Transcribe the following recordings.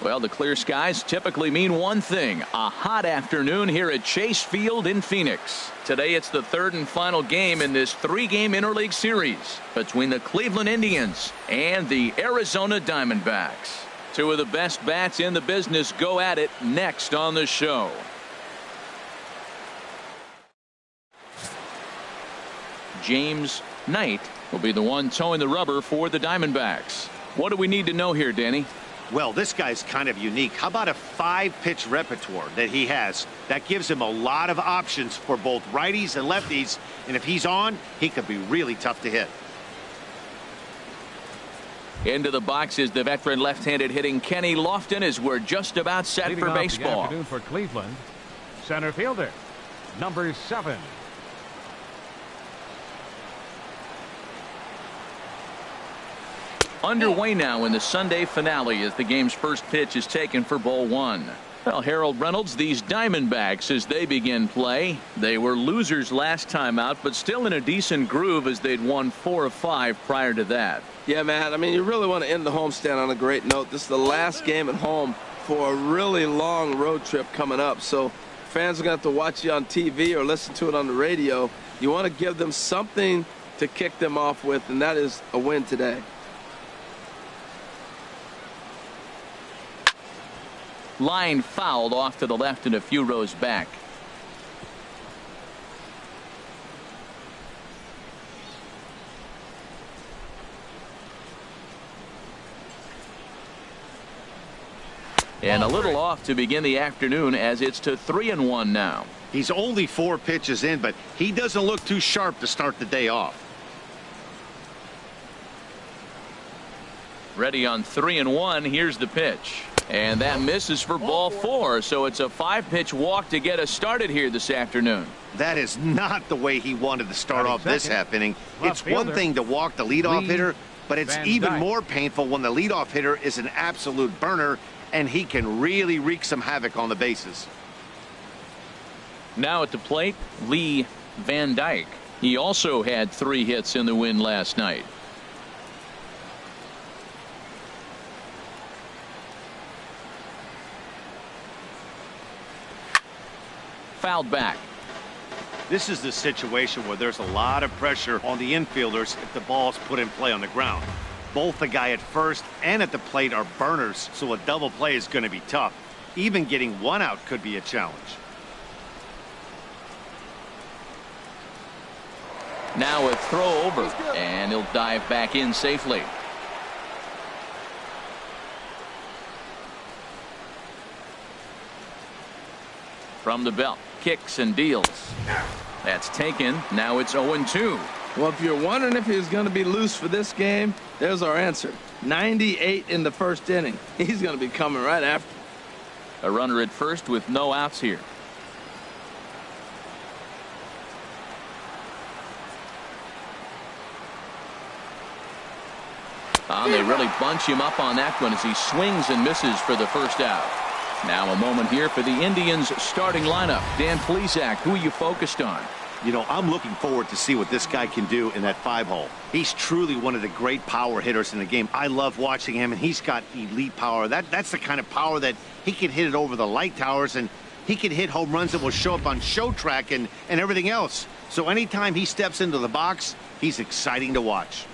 Well, the clear skies typically mean one thing: a hot afternoon here at Chase Field in Phoenix. Today it's the third and final game in this three-game interleague series between the Cleveland Indians and the Arizona Diamondbacks. Two of the best bats in the business go at it next on the show. James Knight will be the one towing the rubber for the Diamondbacks. What do we need to know here, Danny? Well, this guy's kind of unique. How about a 5-pitch repertoire that he has? That gives him a lot of options for both righties and lefties. And if he's on, he could be really tough to hit. Into the box is the veteran left-handed hitting Kenny Lofton as we're just about set for baseball. The afternoon for Cleveland, center fielder, number 7. Underway now in the Sunday finale as the game's first pitch is taken for ball 1. Well, Harold Reynolds, these Diamondbacks, as they begin play, they were losers last time out, but still in a decent groove as they'd won 4 of 5 prior to that. Yeah, man, I mean, you really want to end the homestand on a great note. This is the last game at home for a really long road trip coming up, so fans are going to have to watch you on TV or listen to it on the radio. You want to give them something to kick them off with, and that is a win today. Line fouled off to the left and a few rows back. And a little off to begin the afternoon as it's to 3-1 now. He's only 4 pitches in, but he doesn't look too sharp to start the day off. Ready on 3-1. Here's the pitch. And that misses for ball 4. So it's a 5-pitch walk to get us started here this afternoon. That is not the way he wanted to start off this half inning. It's one thing to walk the leadoff hitter, but it's even more painful when the leadoff hitter is an absolute burner and he can really wreak some havoc on the bases. Now at the plate, Lee Van Dyke. He also had 3 hits in the win last night. Fouled back. This is the situation where there's a lot of pressure on the infielders if the ball's put in play on the ground. Both the guy at first and at the plate are burners, so a double play is going to be tough. Even getting 1 out could be a challenge. Now a throw over, and he'll dive back in safely. From the belt, kicks and deals. That's taken. Now it's 0-2. Well, if you're wondering if he was going to be loose for this game, there's our answer. 98 in the first inning. He's going to be coming right after. A runner at first with no outs here. They really bunch him up on that one as he swings and misses for the first out. Now a moment here for the Indians starting lineup. Dan Plesac, who are you focused on? You know, I'm looking forward to see what this guy can do in that 5-hole. He's truly one of the great power hitters in the game. I love watching him, and he's got elite power. That's the kind of power that he can hit it over the light towers, and he can hit home runs that will show up on show track and everything else. So anytime he steps into the box, he's exciting to watch.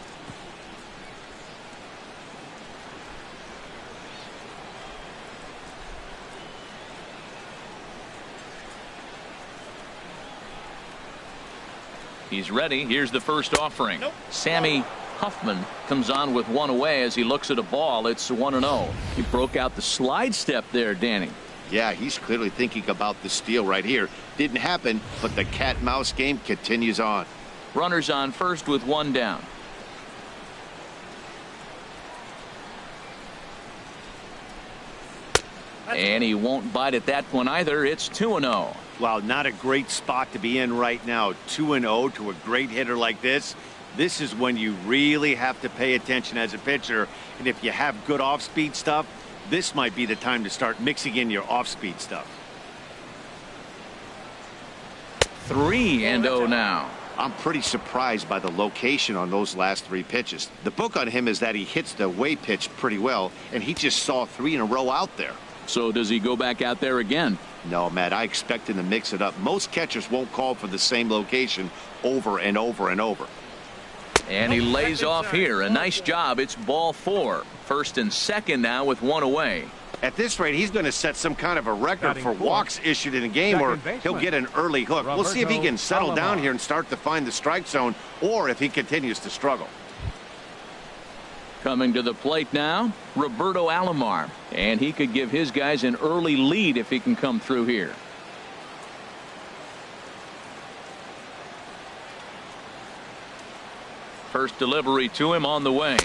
He's ready. Here's the first offering. Sammy Huffman comes on with 1 away as he looks at a ball. It's 1-0. He broke out the slide step there, Danny. Yeah, he's clearly thinking about the steal right here. Didn't happen, but the cat-mouse game continues on. Runners on first with 1 down. And he won't bite at that one either. It's 2-0. Wow, not a great spot to be in right now. 2-0 to a great hitter like this. This is when you really have to pay attention as a pitcher. And if you have good off-speed stuff, this might be the time to start mixing in your off-speed stuff. 3-0 now. I'm pretty surprised by the location on those last 3 pitches. The book on him is that he hits the away pitch pretty well, and he just saw 3 in a row out there. So does he go back out there again? No, Matt, I expect him to mix it up. Most catchers won't call for the same location over and over and over. And he lays off here. A nice job. It's ball 4. First and second now with 1 away. At this rate, he's going to set some kind of a record for walks issued in a game, or he'll get an early hook. We'll see if he can settle down here and start to find the strike zone, or if he continues to struggle. Coming to the plate now, Roberto Alomar. And he could give his guys an early lead if he can come through here. First delivery to him on the way.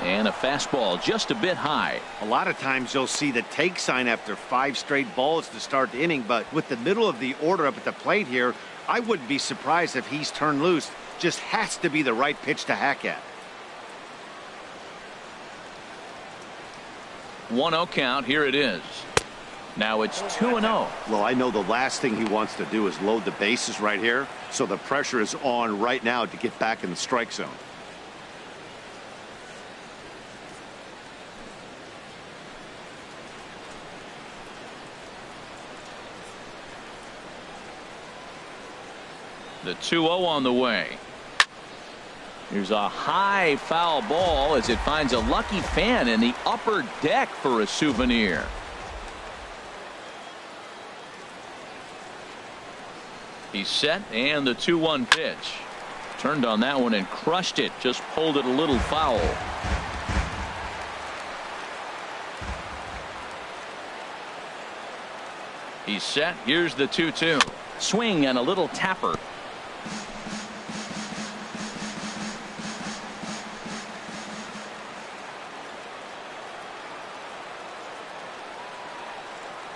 And a fastball just a bit high. A lot of times you'll see the take sign after 5 straight balls to start the inning, but with the middle of the order up at the plate here, I wouldn't be surprised if he's turned loose. Just has to be the right pitch to hack at. 1-0 count. Here it is. Now it's 2-0. Well, I know the last thing he wants to do is load the bases right here, so the pressure is on right now to get back in the strike zone. The 2-0 on the way. Here's a high foul ball as it finds a lucky fan in the upper deck for a souvenir. He's set, and the 2-1 pitch. Turned on that one and crushed it. Just pulled it a little foul. He's set. Here's the 2-2. Swing and a little tapper.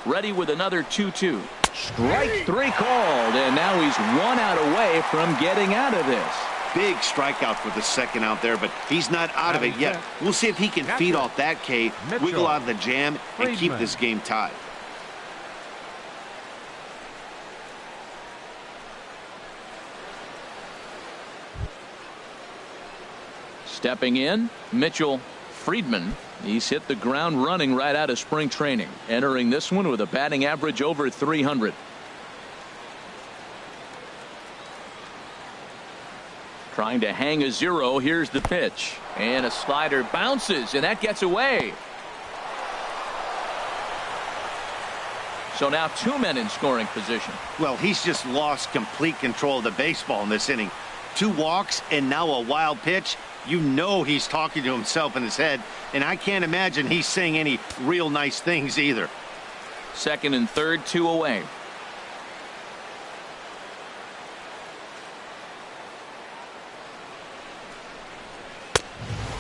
Ready with another 2-2. Strike 3 called, and now he's 1 out away from getting out of this. Big strikeout for the second out there, but he's not out of it yet. We'll see if he can feed off that K, wiggle out of the jam, and keep this game tied. Stepping in, Mitchell Friedman. He's hit the ground running right out of spring training, entering this one with a batting average over 300. Trying to hang a 0. Here's the pitch, and a slider bounces, and that gets away. So now 2 men in scoring position. Well, he's just lost complete control of the baseball in this inning. 2 walks and now a wild pitch. You know he's talking to himself in his head, and I can't imagine he's saying any real nice things either. Second and third, 2 away.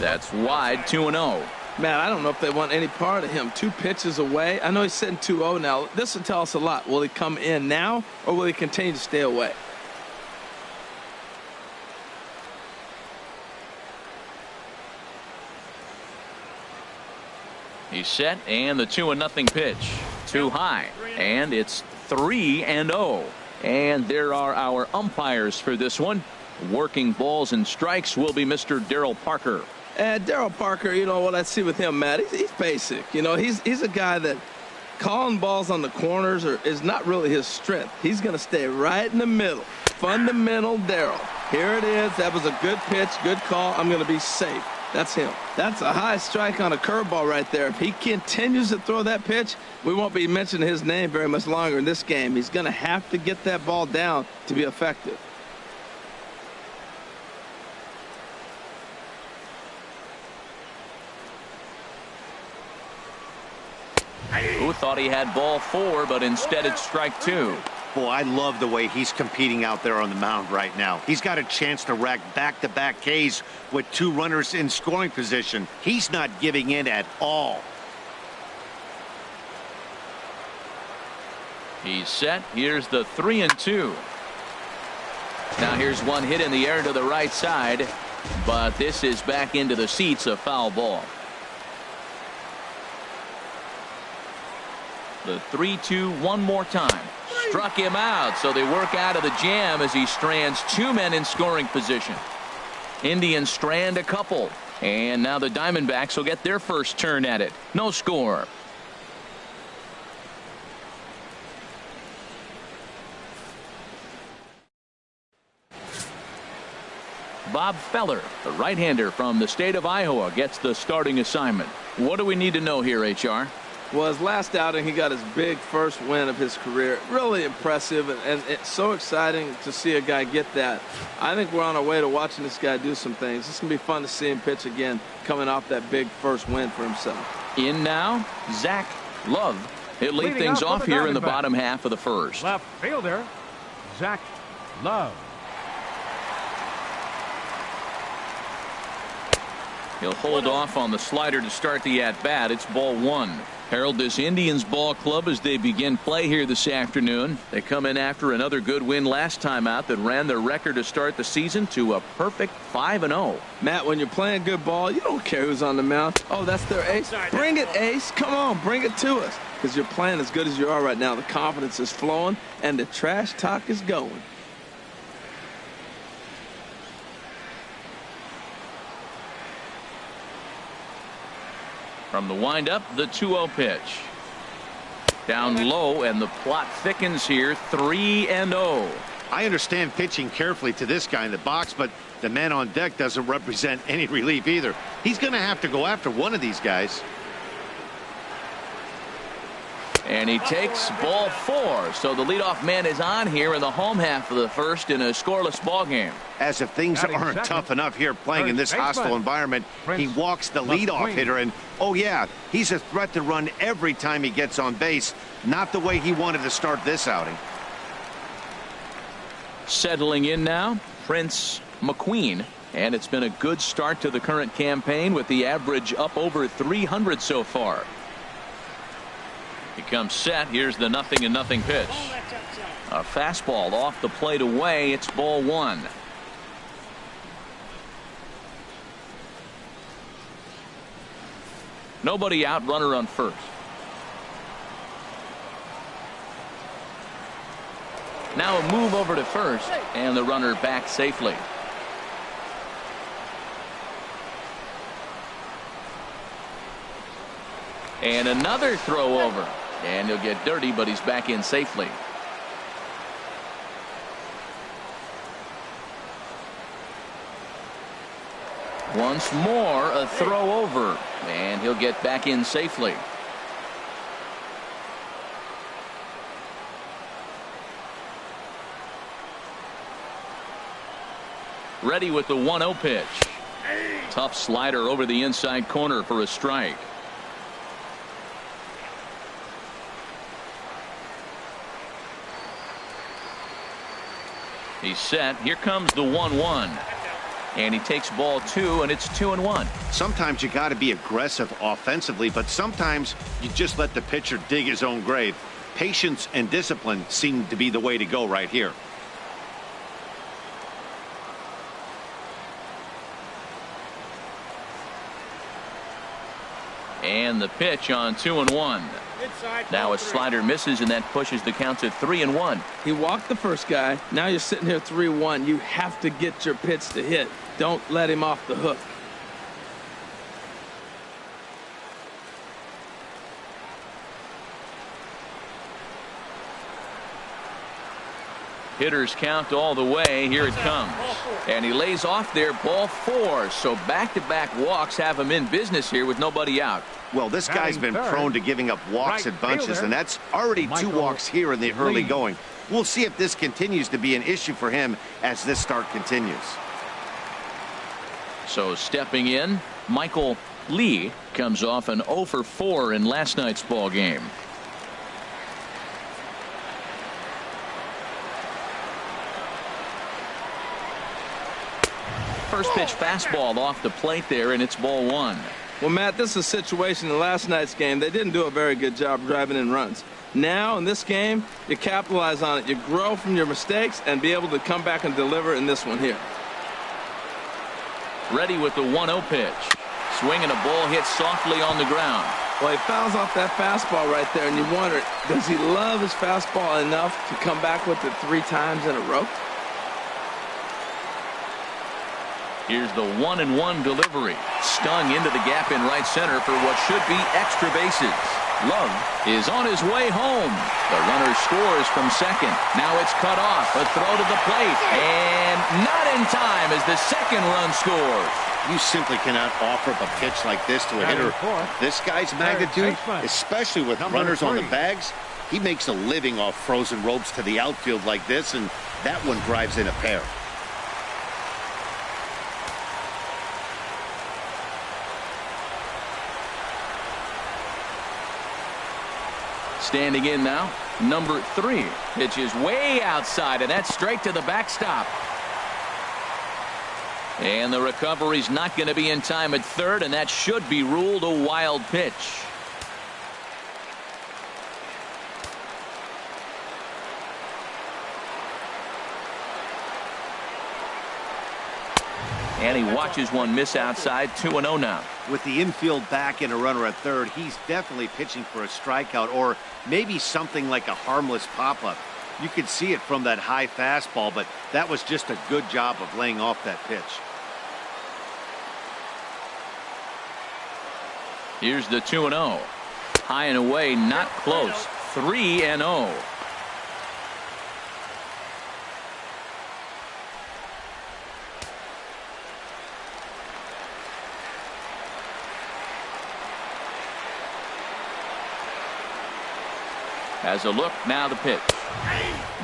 That's wide, 2-0. Man, I don't know if they want any part of him. 2 pitches away. I know he's sitting 2-0 now. This will tell us a lot. Will he come in now, or will he continue to stay away? He's set, and the 2-0 pitch. Too high, and it's 3-0. And there are our umpires for this one. Working balls and strikes will be Mr. Darryl Parker. And Darryl Parker, you know what I see with him, Matt, he's basic. You know, he's a guy that calling balls on the corners is not really his strength. He's going to stay right in the middle. Fundamental Darryl. Here it is. That was a good pitch, good call. I'm going to be safe. That's him. That's a high strike on a curveball right there. If he continues to throw that pitch, we won't be mentioning his name very much longer in this game. He's going to have to get that ball down to be effective. Who thought he had ball 4, but instead it's strike 2. Boy, I love the way he's competing out there on the mound right now. He's got a chance to rack back-to-back Ks with 2 runners in scoring position. He's not giving in at all. He's set. Here's the 3-2. Now here's one hit in the air to the right side, but this is back into the seats, a foul ball. The 3-2 one more time. Struck him out, so they work out of the jam as he strands two men in scoring position. Indians strand a couple, and now the Diamondbacks will get their first turn at it. No score. Bob Feller, the right-hander from the state of Iowa, gets the starting assignment. What do we need to know here, HR? Well, his last outing, he got his big first win of his career. Really impressive, and it's so exciting to see a guy get that. I think we're on our way to watching this guy do some things. It's going to be fun to see him pitch again, coming off that big first win for himself. In now, Zach Love. He'll lead things off here in the bottom half of the first. Left fielder, Zach Love. He'll hold off on the slider to start the at-bat. It's ball one. Harold, this Indians ball club as they begin play here this afternoon. They come in after another good win last time out that ran their record to start the season to a perfect 5-0. Matt, when you're playing good ball, you don't care who's on the mound. Oh, that's their ace. Bring it, ace. Come on, bring it to us. Because you're playing as good as you are right now. The confidence is flowing, and the trash talk is going. From the windup, the 2-0 pitch. Down low, and the plot thickens here. 3-0. I understand pitching carefully to this guy in the box, but the man on deck doesn't represent any relief either. He's going to have to go after one of these guys. And he takes ball four. So the leadoff man is on here in the home half of the first in a scoreless ball game. As if things aren't tough enough here playing in this hostile environment, he walks the leadoff hitter, and oh yeah, he's a threat to run every time he gets on base. Not the way he wanted to start this outing. Settling in now, Prince McQueen, and it's been a good start to the current campaign with the average up over 300 so far. He comes set. Here's the 0-0 pitch. A fastball off the plate away. It's ball one. Nobody out, runner on first. Now a move over to first, and the runner back safely. And another throw over. And he'll get dirty, but he's back in safely. Once more, a throw over. And he'll get back in safely. Ready with the 1-0 pitch. Tough slider over the inside corner for a strike. He's set. Here comes the 1-1. And he takes ball two, and it's 2-1. Sometimes you got to be aggressive offensively, but sometimes you just let the pitcher dig his own grave. Patience and discipline seem to be the way to go right here. And the pitch on 2-1. Now a slider misses, and that pushes the count to 3-1. He walked the first guy. Now you're sitting here 3-1. You have to get your pitch to hit. Don't let him off the hook. Hitters count all the way. Here it comes. And he lays off there, ball four. So back-to-back walks have him in business here with nobody out. Well, this guy's been prone to giving up walks in bunches, and that's already 2 walks here in the early going. We'll see if this continues to be an issue for him as this start continues. So stepping in, Michael Lee comes off an 0 for 4 in last night's ball game. First pitch fastball off the plate there, and it's ball one. Well, Matt, this is a situation in last night's game. They didn't do a very good job driving in runs. Now, in this game, you capitalize on it. You grow from your mistakes and be able to come back and deliver in this one here. Ready with the 1-0 pitch. Swinging a ball hit softly on the ground. Well, he fouls off that fastball right there, and you wonder, does he love his fastball enough to come back with it 3 times in a row? Here's the 1-1 delivery. Stung into the gap in right center for what should be extra bases. Love is on his way home. The runner scores from second. Now it's cut off. A throw to the plate. And not in time as the second run scores. You simply cannot offer up a pitch like this to a hitter this guy's magnitude, especially with runners on the bags. He makes a living off frozen ropes to the outfield like this, and that one drives in a pair. Standing in now, number 3. Pitch is way outside, and that's straight to the backstop. And the recovery's not going to be in time at third, and that should be ruled a wild pitch. And he watches one miss outside. 2-0 now. With the infield back and a runner at third, he's definitely pitching for a strikeout or maybe something like a harmless pop-up. You could see it from that high fastball, but that was just a good job of laying off that pitch. Here's the 2-0. High and away, not close. 3-0. Has a look, now the pitch.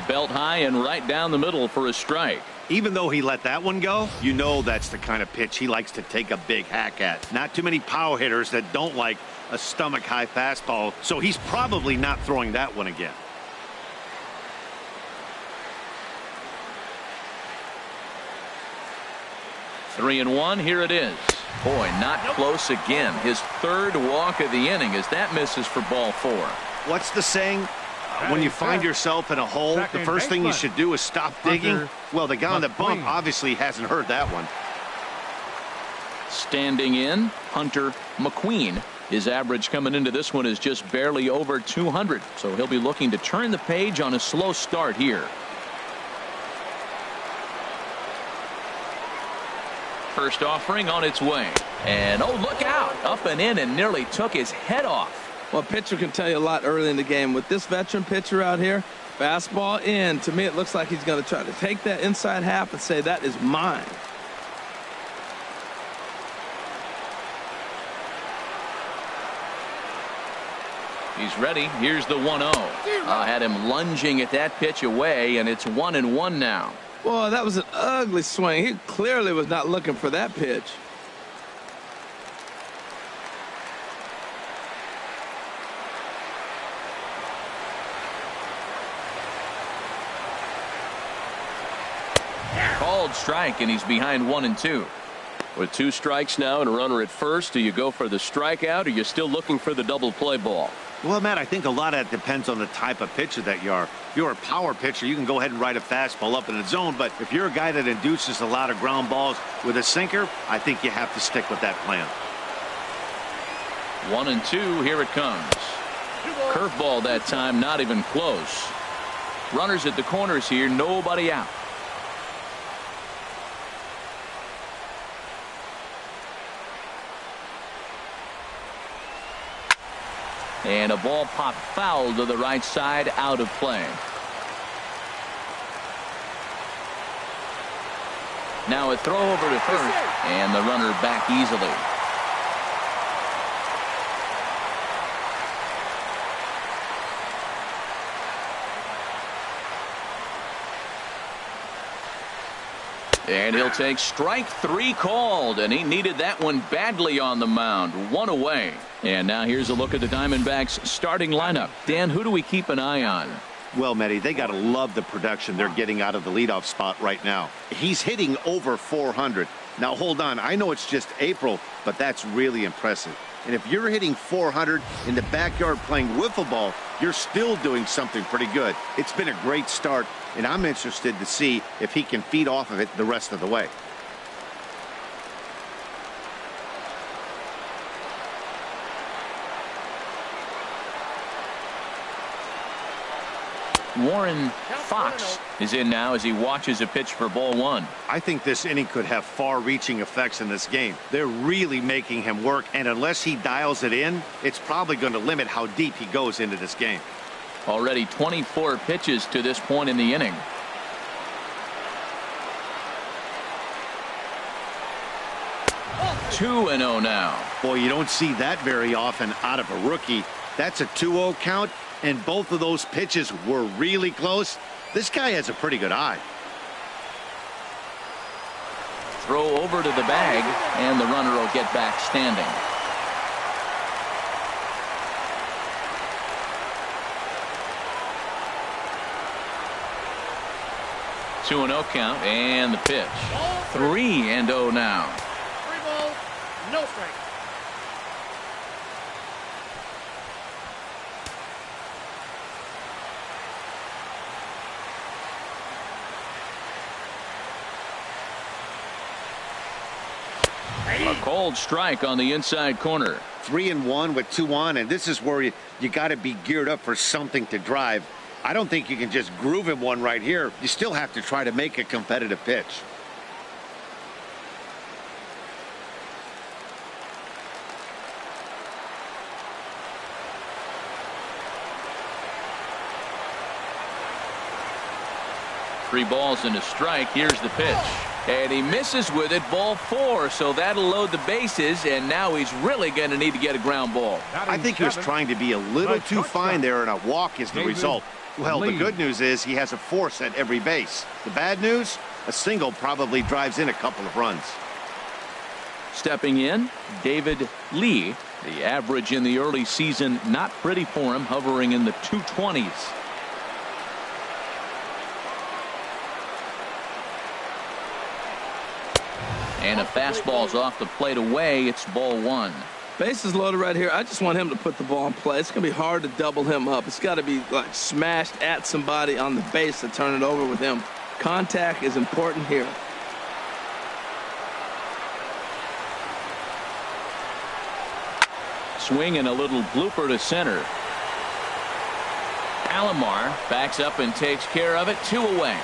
Belt high and right down the middle for a strike. Even though he let that one go, you know that's the kind of pitch he likes to take a big hack at. Not too many power hitters that don't like a stomach-high fastball, so he's probably not throwing that one again. Three and one, here it is. Boy, not close again. His third walk of the inning as that misses for ball 4. What's the saying? When you find yourself in a hole, the first thing you should do is stop digging. Well, the guy on the bump obviously hasn't heard that one. Standing in, Hunter McQueen. His average coming into this one is just barely over 200, so he'll be looking to turn the page on a slow start here. First offering on its way. And oh, look out. Up and in and nearly took his head off. Well, a pitcher can tell you a lot early in the game. With this veteran pitcher out here, fastball in. To me, it looks like he's going to try to take that inside half and say, that is mine. He's ready. Here's the 1-0. Had him lunging at that pitch away, and it's 1-1 now. Boy, that was an ugly swing. He clearly was not looking for that pitch. Called strike, and he's behind 1-2. With 2 strikes now and a runner at first, do you go for the strikeout, or are you still looking for the double play ball? Well, Matt, I think a lot of that depends on the type of pitcher that you are. If you're a power pitcher, you can go ahead and ride a fastball up in the zone. But if you're a guy that induces a lot of ground balls with a sinker, I think you have to stick with that plan. 1-2, here it comes. Curveball that time, not even close. Runners at the corners here, nobody out. And a ball popped foul to the right side, out of play. Now a throw over to first, and the runner back easily. And he'll take strike 3 called, and he needed that one badly on the mound. 1 away. And now here's a look at the Diamondbacks starting lineup. Dan, who do we keep an eye on? Well, Matty, they got to love the production they're getting out of the leadoff spot right now. He's hitting over 400. Now, hold on. I know it's just April, but that's really impressive. And if you're hitting 400 in the backyard playing wiffle ball, you're still doing something pretty good. It's been a great start, and I'm interested to see if he can feed off of it the rest of the way. Warren Fox is in now as he watches a pitch for ball one. I think this inning could have far-reaching effects in this game. They're really making him work, and unless he dials it in, it's probably going to limit how deep he goes into this game. Already 24 pitches to this point in the inning. Two and 0 now. Boy, you don't see that very often out of a rookie. That's a 2-0 count, and both of those pitches were really close. This guy has a pretty good eye. Throw over to the bag, and the runner will get back standing. Two and 0 count, and the pitch. 3-0 now. 3 balls, no strike. A cold strike on the inside corner. 3-1 with 2 on, and this is where you got to be geared up for something to drive. I don't think you can just groove him one right here. You still have to try to make a competitive pitch. Three balls and a strike. Here's the pitch. And he misses with it, ball 4. So that'll load the bases, and now he's really going to need to get a ground ball. I think he was trying to be a little too fine there, and a walk is the result. Well, the good news is he has a force at every base. The bad news, a single probably drives in a couple of runs. Stepping in, David Lee. The average in the early season, not pretty for him, hovering in the 220s. And a fastball's off the plate away. It's ball 1. Bases loaded right here. I just want him to put the ball in play. It's going to be hard to double him up. It's got to be like smashed at somebody on the base to turn it over with him. Contact is important here. Swing and a little blooper to center. Alomar backs up and takes care of it. 2 away.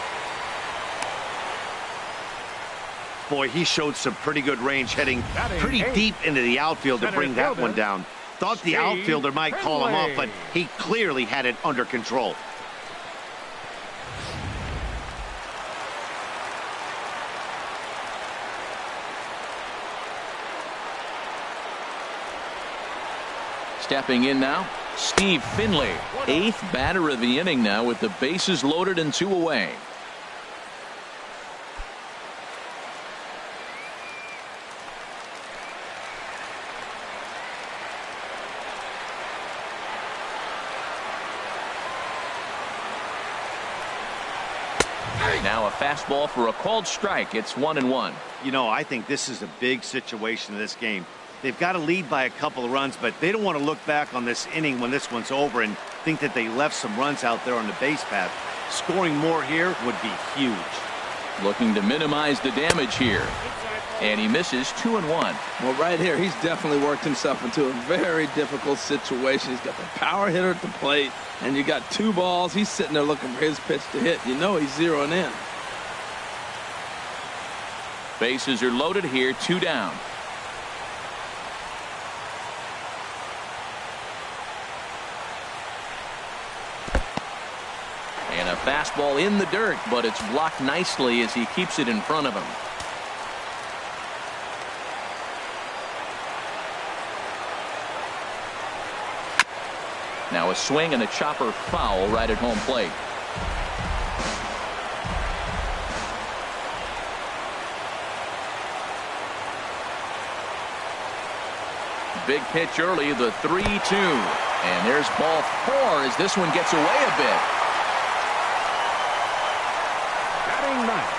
Boy, he showed some pretty good range, heading pretty deep into the outfield to bring that one down. Thought the outfielder might call him off, but he clearly had it under control. Stepping in now, Steve Finley, 8th batter of the inning now with the bases loaded and 2 away. Now a fastball for a called strike. It's 1-1. You know, I think this is a big situation in this game. They've got to lead by a couple of runs, but they don't want to look back on this inning when this one's over and think that they left some runs out there on the base path. Scoring more here would be huge. Looking to minimize the damage here. And he misses. 2-1. Well, right here, he's definitely worked himself into a very difficult situation. He's got the power hitter at the plate, and you got 2 balls. He's sitting there looking for his pitch to hit. You know he's zeroing in. Bases are loaded here. 2 down. And a fastball in the dirt, but it's blocked nicely as he keeps it in front of him. Now a swing and a chopper foul right at home plate. Big pitch early, the 3-2. And there's ball 4 as this one gets away a bit. Batting 9th.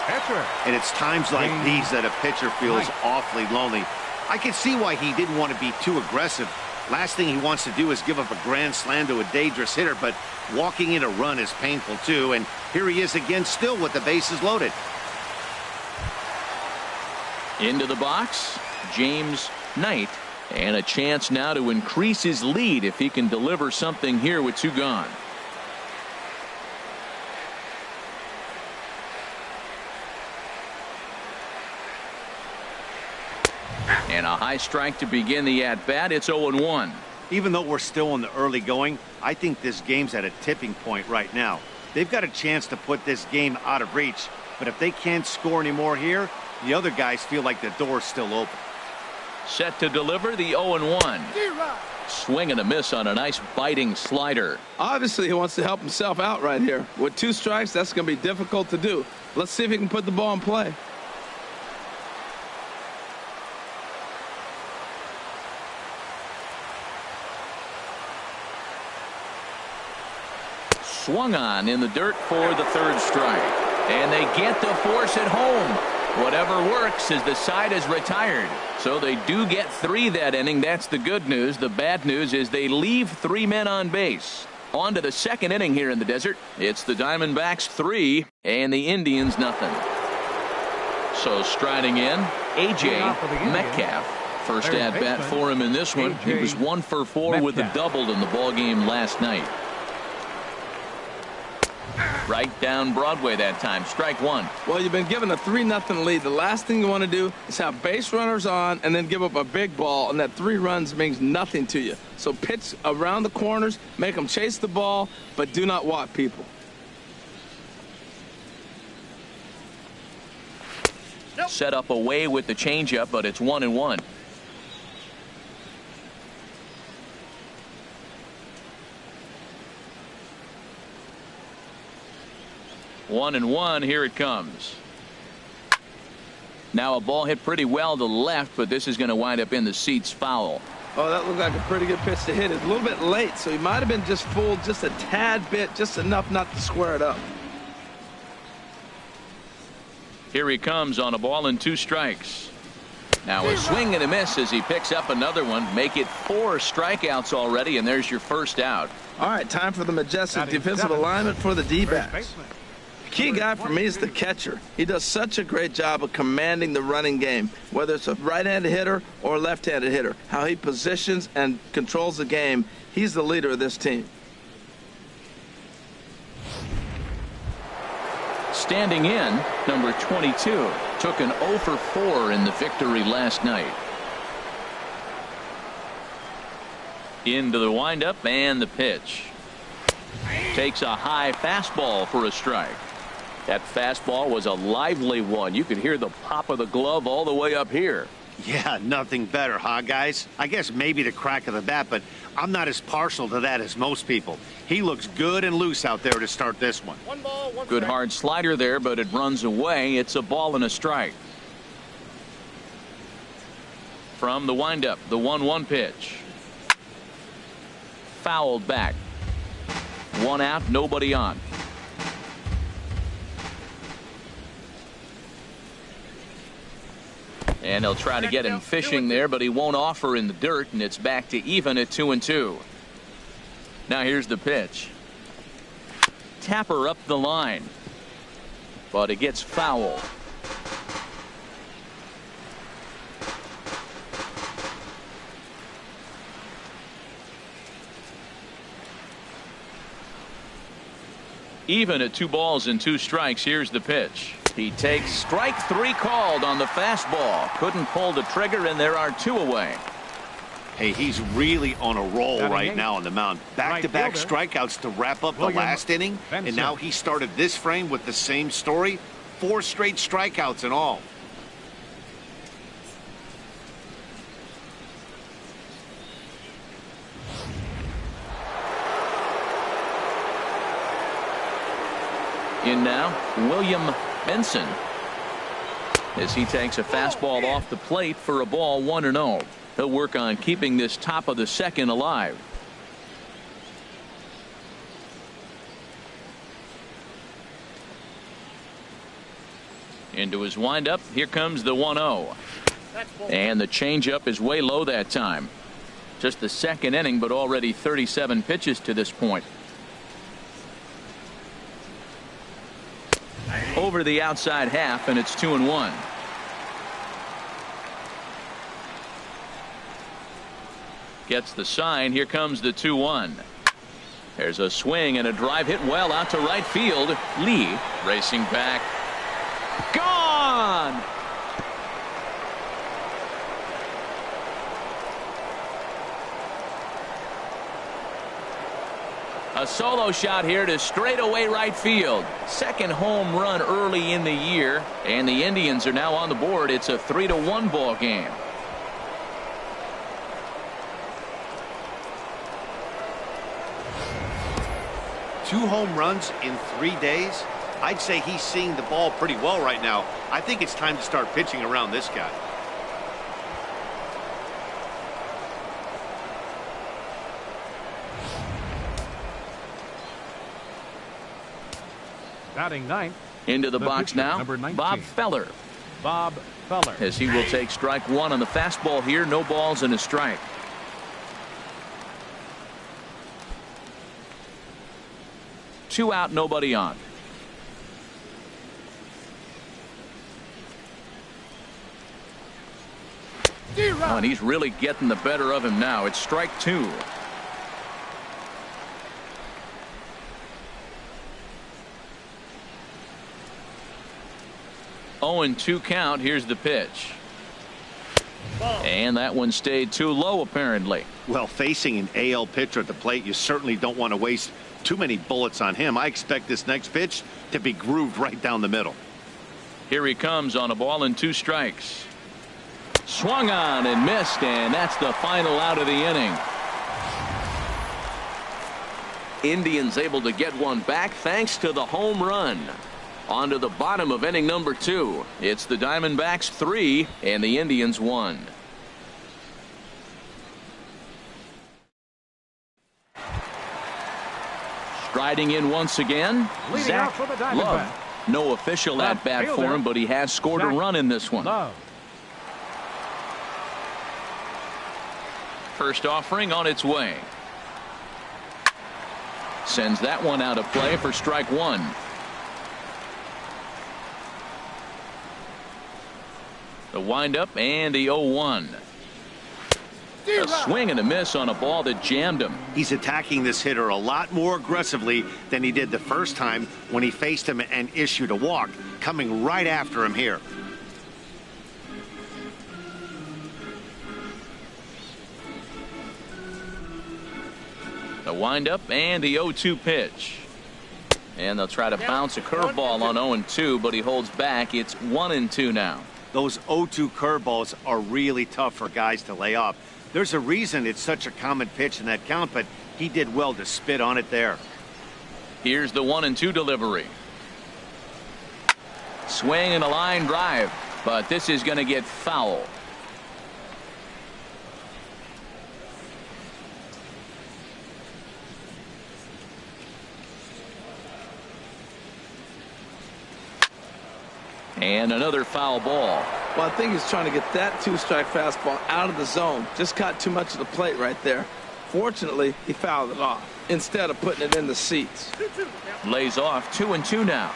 Pitcher. And it's times like these that a pitcher feels awfully lonely. I can see why he didn't want to be too aggressive. Last thing he wants to do is give up a grand slam to a dangerous hitter, but walking in a run is painful too. And here he is again, still with the bases loaded. Into the box, James Knight, and a chance now to increase his lead if he can deliver something here with 2 gone. And a high strike to begin the at-bat. It's 0-1. Even though we're still in the early going, I think this game's at a tipping point right now. They've got a chance to put this game out of reach, but if they can't score any more here, the other guys feel like the door's still open. Set to deliver the 0-1. Swing and a miss on a nice biting slider. Obviously, he wants to help himself out right here. With 2 strikes, that's going to be difficult to do. Let's see if he can put the ball in play. Swung on in the dirt for the 3rd strike. And they get the force at home. Whatever works as the side is retired. So they do get 3 that inning. That's the good news. The bad news is they leave 3 men on base. On to the 2nd inning here in the desert. It's the Diamondbacks 3 and the Indians nothing. So striding in, A.J. Metcalf. First at bat for him in this one. He was 1 for 4 with a double in the ball game last night. Right down Broadway that time. Strike 1. Well, you've been given a 3-0 lead. The last thing you want to do is have base runners on and then give up a big ball, and that 3 runs means nothing to you. So pitch around the corners, make them chase the ball, but do not walk people. Set up away with the changeup, but it's 1-1. One and one. Here it comes. Now a ball hit pretty well to the left, but this is going to wind up in the seats foul. Oh, that looked like a pretty good pitch to hit it. A little bit late, so he might have been just fooled just a tad bit, just enough not to square it up. Here he comes on a ball and 2 strikes. Now a swing and a miss as he picks up another one. Make it 4 strikeouts already, and there's your first out. All right, time for the majestic defensive alignment for the D-backs. Key guy for me is the catcher. He does such a great job of commanding the running game, whether it's a right-handed hitter or a left-handed hitter. How he positions and controls the game. He's the leader of this team. Standing in, number 22 took an 0 for 4 in the victory last night. Into the windup and the pitch. Takes a high fastball for a strike. That fastball was a lively one. You could hear the pop of the glove all the way up here. Yeah, nothing better, huh, guys? I guess maybe the crack of the bat, but I'm not as partial to that as most people. He looks good and loose out there to start this one. Good hard slider there, but it runs away. It's a ball and a strike. From the windup, the 1-1 pitch. Fouled back. 1 out, nobody on. And they'll try to get him fishing there, but he won't offer in the dirt, and it's back to even at 2-2. Now here's the pitch. Tapper up the line, but it gets foul. Even at 2 balls and 2 strikes. Here's the pitch. He takes strike 3 called on the fastball. Couldn't pull the trigger, and there are 2 away. Hey, he's really on a roll right now on the mound. Back-to-back strikeouts to wrap up the last inning, and now he started this frame with the same story. 4 straight strikeouts in all. In now, William Benson, as he takes a fastball off the plate for a ball, 1-0. He'll work on keeping this top of the 2nd alive. Into his windup. Here comes the 1-0. And the changeup is way low that time. Just the 2nd inning, but already 37 pitches to this point. Over the outside half, and it's 2-1. Gets the sign. Here comes the 2-1. There's a swing and a drive hit well out to right field. Lee racing back. Gone! A solo shot here to straightaway right field. Second home run early in the year, and the Indians are now on the board. It's a 3-1 ball game. Two home runs in 3 days. I'd say he's seeing the ball pretty well right now. I think it's time to start pitching around this guy. Batting ninth. Into the box pitcher, now, number 19. Bob Feller. Bob Feller. As he will take strike one on the fastball here. No balls and a strike. Two out, nobody on. Oh, and he's really getting the better of him now. It's strike two. Oh, and 2 count. Here's the pitch. And that one stayed too low, apparently. Well, facing an AL pitcher at the plate, you certainly don't want to waste too many bullets on him. I expect this next pitch to be grooved right down the middle. Here he comes on a ball and 2 strikes. Swung on and missed, and that's the final out of the inning. Indians able to get one back thanks to the home run. On to the bottom of inning number 2. It's the Diamondbacks 3 and the Indians 1. Striding in once again, Leading Zach off for the Diamondbacks. Love. No official Left at bat for fielder, him, but he has scored a Zach run in this one. Love. First offering on its way. Sends that one out of play for strike one. The windup and the 0-1. A swing and a miss on a ball that jammed him. He's attacking this hitter a lot more aggressively than he did the first time when he faced him and issued a walk, coming right after him here. The windup and the 0-2 pitch. And they'll try to bounce a curveball on 0-2, but he holds back. It's 1-2 now. Those 0-2 curveballs are really tough for guys to lay off. There's a reason it's such a common pitch in that count, but he did well to spit on it there. Here's the 1-2 delivery. Swing and a line drive, but this is going to get foul. And another foul ball. Well, I think he's trying to get that 2-strike fastball out of the zone. Just caught too much of the plate right there. Fortunately, he fouled it off instead of putting it in the seats. Lays off 2-2 now.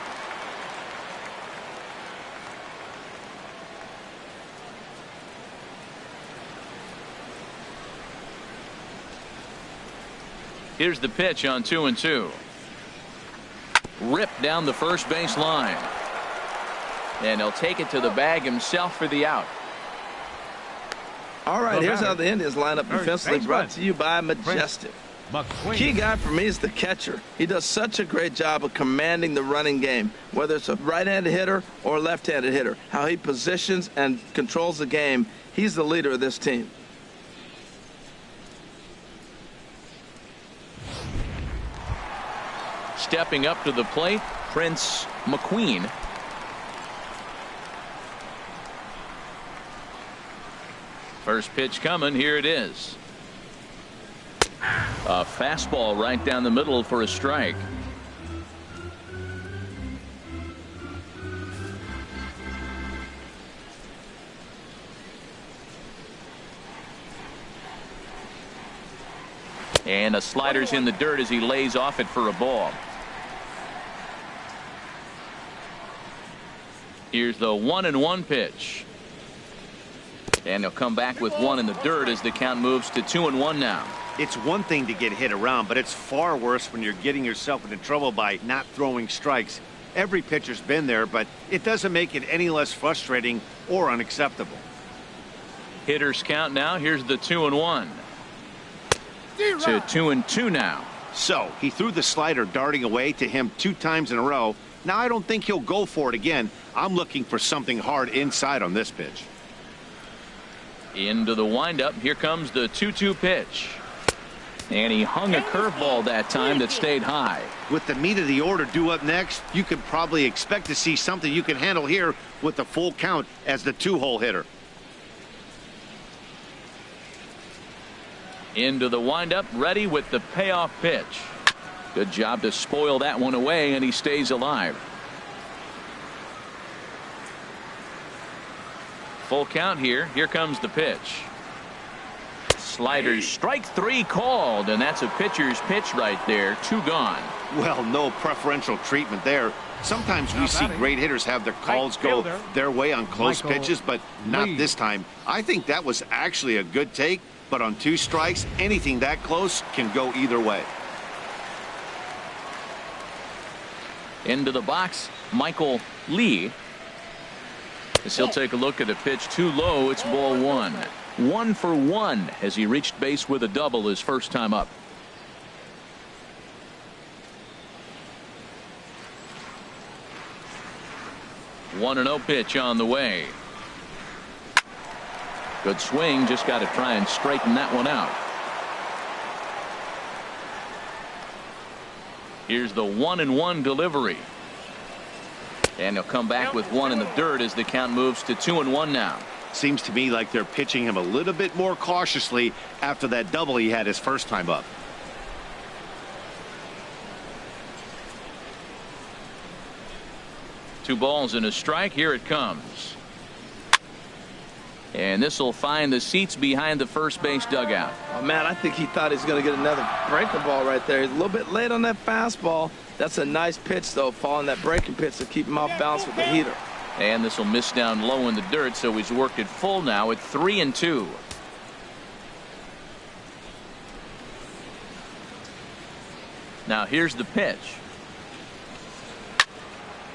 Here's the pitch on 2-2. Ripped down the first base line. And he'll take it to the bag himself for the out. All right, here's how the Indians line up defensively, brought to you by Majestic. Key guy for me is the catcher. He does such a great job of commanding the running game, whether it's a right-handed hitter or a left-handed hitter. How he positions and controls the game, he's the leader of this team. Stepping up to the plate, Prince McQueen. First pitch coming. Here it is. A fastball right down the middle for a strike. And a slider's in the dirt as he lays off it for a ball. Here's the 1-1 pitch. And he'll come back with one in the dirt as the count moves to 2-1 now. It's one thing to get hit around, but it's far worse when you're getting yourself into trouble by not throwing strikes. Every pitcher's been there, but it doesn't make it any less frustrating or unacceptable. Hitters count now. Here's the 2-1. To 2-2 now. So he threw the slider darting away to him 2 times in a row. Now I don't think he'll go for it again. I'm looking for something hard inside on this pitch. Into the windup. Here comes the 2-2 pitch. And he hung a curveball that time that stayed high. With the meat of the order due up next, you could probably expect to see something you can handle here with the full count as the 2-hole hitter. Into the windup, ready with the payoff pitch. Good job to spoil that one away, and he stays alive. Full count here. Here comes the pitch. Sliders, strike 3 called, and that's a pitcher's pitch right there. 2 gone. Well, no preferential treatment there. Sometimes we see great hitters have their calls go their way on close pitches, but not this time. I think that was actually a good take, but on 2 strikes, anything that close can go either way. Into the box, Michael Lee. As he'll take a look at a pitch too low, it's ball 1. 1 for 1 as he reached base with a double his first time up. One 1-0 pitch on the way. Good swing, just got to try and straighten that one out. Here's the 1-1 delivery. And he'll come back with 1 in the dirt as the count moves to 2-1 now. Seems to me like they're pitching him a little bit more cautiously after that double he had his first time up. Two balls and a strike. Here it comes. And this will find the seats behind the first base dugout. Oh, man, I think he thought he was going to get another breaking ball right there. He's a little bit late on that fastball. That's a nice pitch, though, following that breaking pitch to keep him off balance with the heater. And this will miss down low in the dirt, so he's worked it full now at 3-2. Now here's the pitch.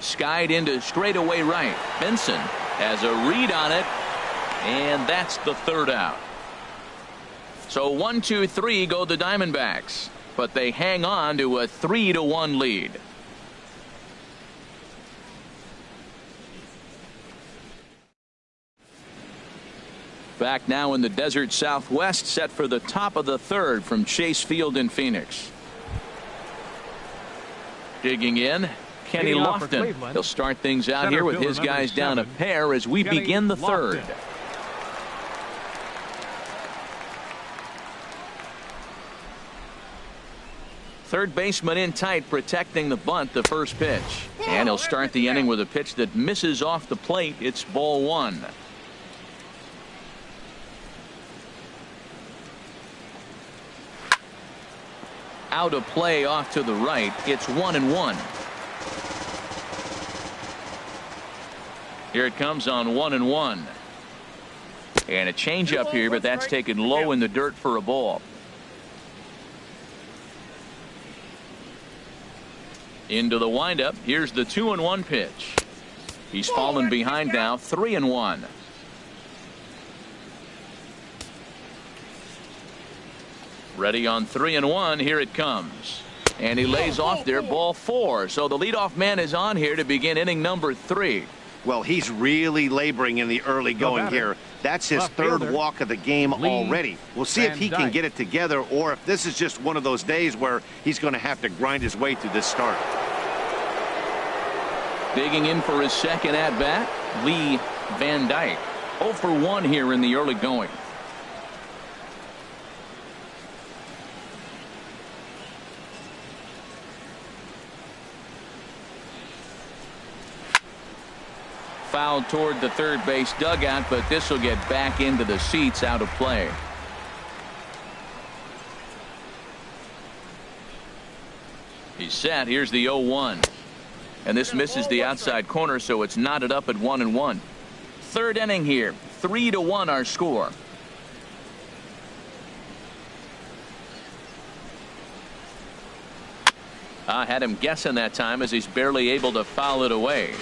Skied into straightaway right. Benson has a read on it, and that's the 3rd out. So 1, 2, 3 go the Diamondbacks, but they hang on to a 3-1 lead. Back now in the desert Southwest, set for the top of the 3rd from Chase Field in Phoenix. Digging in, Kenny Lofton. He'll start things out here with his guys down a pair as we begin the 3rd. Third baseman in tight, protecting the bunt, the first pitch. And he'll start the inning with a pitch that misses off the plate. It's ball 1. Out of play off to the right. It's 1-1. Here it comes on 1-1. And a changeup here, but that's taken low in the dirt for a ball. Into the windup. Here's the 2-1 pitch. He's fallen behind now. 3-1. Ready on 3-1. Here it comes. And he lays off there, ball 4. So the leadoff man is on here to begin inning number 3. Well, he's really laboring in the early going here. That's his 3rd walk of the game already. We'll see if he can get it together or if this is just one of those days where he's going to have to grind his way through this start. Digging in for his 2nd at bat, Lee Van Dyke. 0 for 1 here in the early going. Fouled toward the 3rd base dugout, but this will get back into the seats, out of play. He's set. Here's the 0-1. And this misses the outside corner, so it's knotted up at 1-1. 3rd inning here. 3-1 our score. I had him guessing that time as he's barely able to foul it away.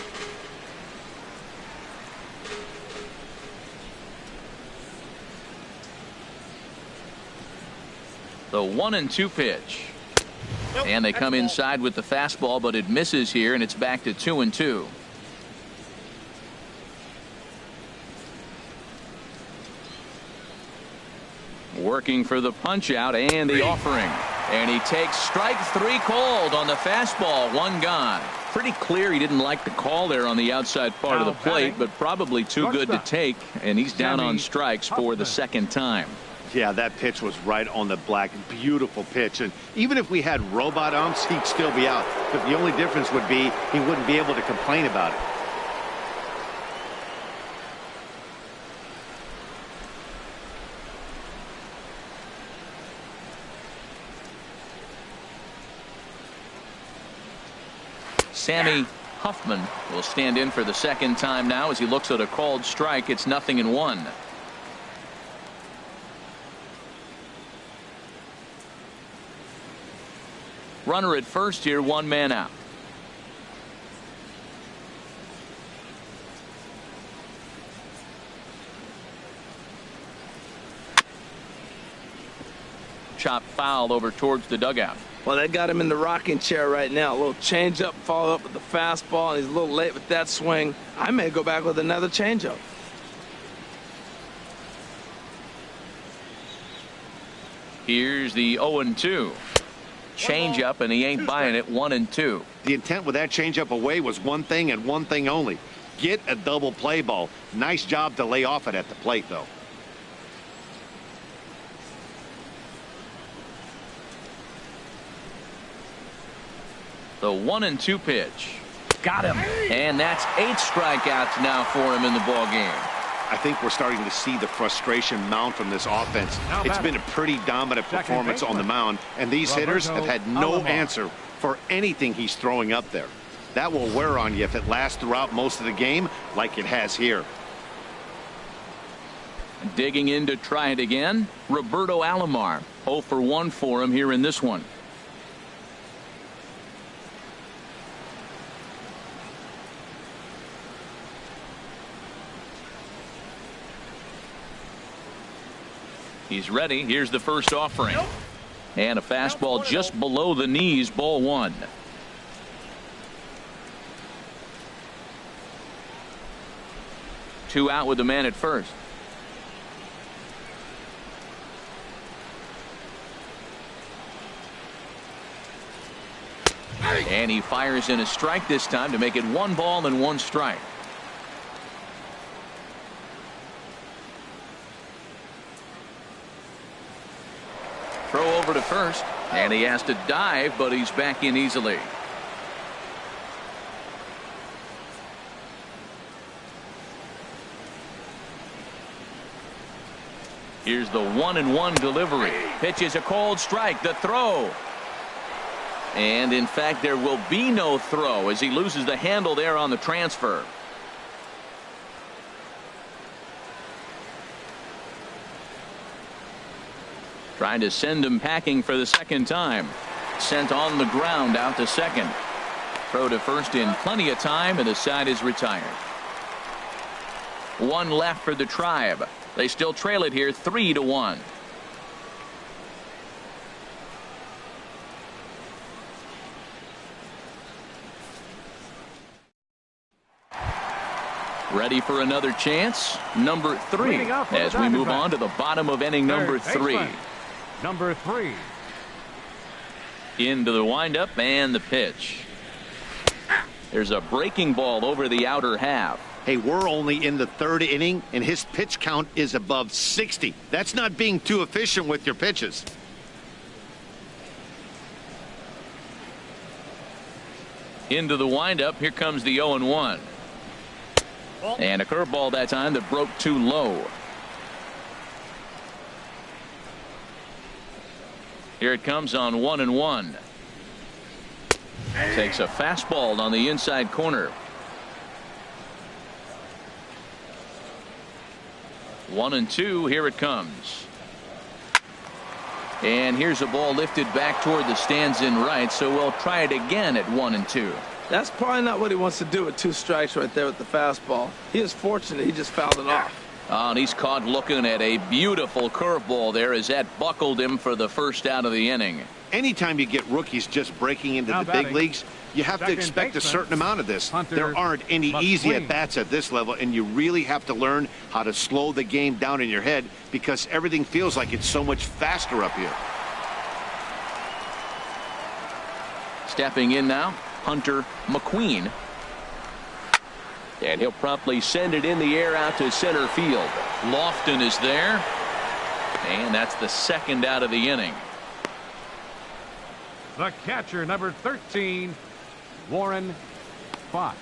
The 1-2 pitch. And they come inside with the fastball, but it misses here, and it's back to 2-2. Working for the punch out and the offering. And he takes strike 3 called on the fastball. 1 gone. Pretty clear he didn't like the call there on the outside part of the plate, but probably too good to take. And he's down on strikes for the second time. Yeah, that pitch was right on the black. Beautiful pitch. And even if we had robot umps, he'd still be out. But the only difference would be he wouldn't be able to complain about it. Sammy Huffman will stand in for the second time now as he looks at a called strike. It's 0-1. Runner at first here, 1 man out. Chop foul over towards the dugout. Well, that got him in the rocking chair right now. A little changeup, follow up with the fastball, and he's a little late with that swing. I may go back with another changeup. Here's the 0-2. Changeup, and he ain't buying it. 1-2. The intent with that changeup away was one thing and one thing only. Get a double play ball. Nice job to lay off it at the plate, though. The 1-2 pitch. Got him. And that's 8 strikeouts now for him in the ball game. I think we're starting to see the frustration mount from this offense. It's been a pretty dominant performance on the mound, and these hitters have had no answer for anything he's throwing up there. That will wear on you if it lasts throughout most of the game like it has here. Digging in to try it again, Roberto Alomar. 0 for 1 for him here in this one. He's ready. Here's the first offering. And a fastball just below the knees. Ball 1. Two out with the man at first. And he fires in a strike this time to make it 1 ball and 1 strike. Throw over to first, and he has to dive, but he's back in easily. Here's the 1-1 delivery. Pitch is a called strike. The throw. And in fact, there will be no throw as he loses the handle there on the transfer. Trying to send him packing for the second time. Sent on the ground out to second. Throw to first in plenty of time, and the side is retired. 1 left for the Tribe. They still trail it here 3-1. Ready for another chance. Number 3 as we move on to the bottom of inning number 3. Number 3. Into the windup and the pitch. There's a breaking ball over the outer half. Hey, we're only in the 3rd inning, and his pitch count is above 60. That's not being too efficient with your pitches. Into the windup. Here comes the 0-1. And a curveball that time that broke too low. Here it comes on 1-1. Takes a fastball on the inside corner. 1-2. Here it comes. And here's a ball lifted back toward the stands in right, so we'll try it again at 1-2. That's probably not what he wants to do with 2 strikes right there with the fastball. He is fortunate he just fouled it off. Oh, and he's caught looking at a beautiful curveball there as that buckled him for the first out of the inning. Anytime you get rookies just breaking into Now the big batting, leagues, you have to second expect a baseman, certain amount of this. Hunter There aren't any easy McQueen. at-bats at this level, and you really have to learn how to slow the game down in your head because everything feels like it's so much faster up here. Stepping in now, Hunter McQueen. And he'll promptly send it in the air out to center field. Lofton is there. And that's the second out of the inning. The catcher, number 13, Warren Fox.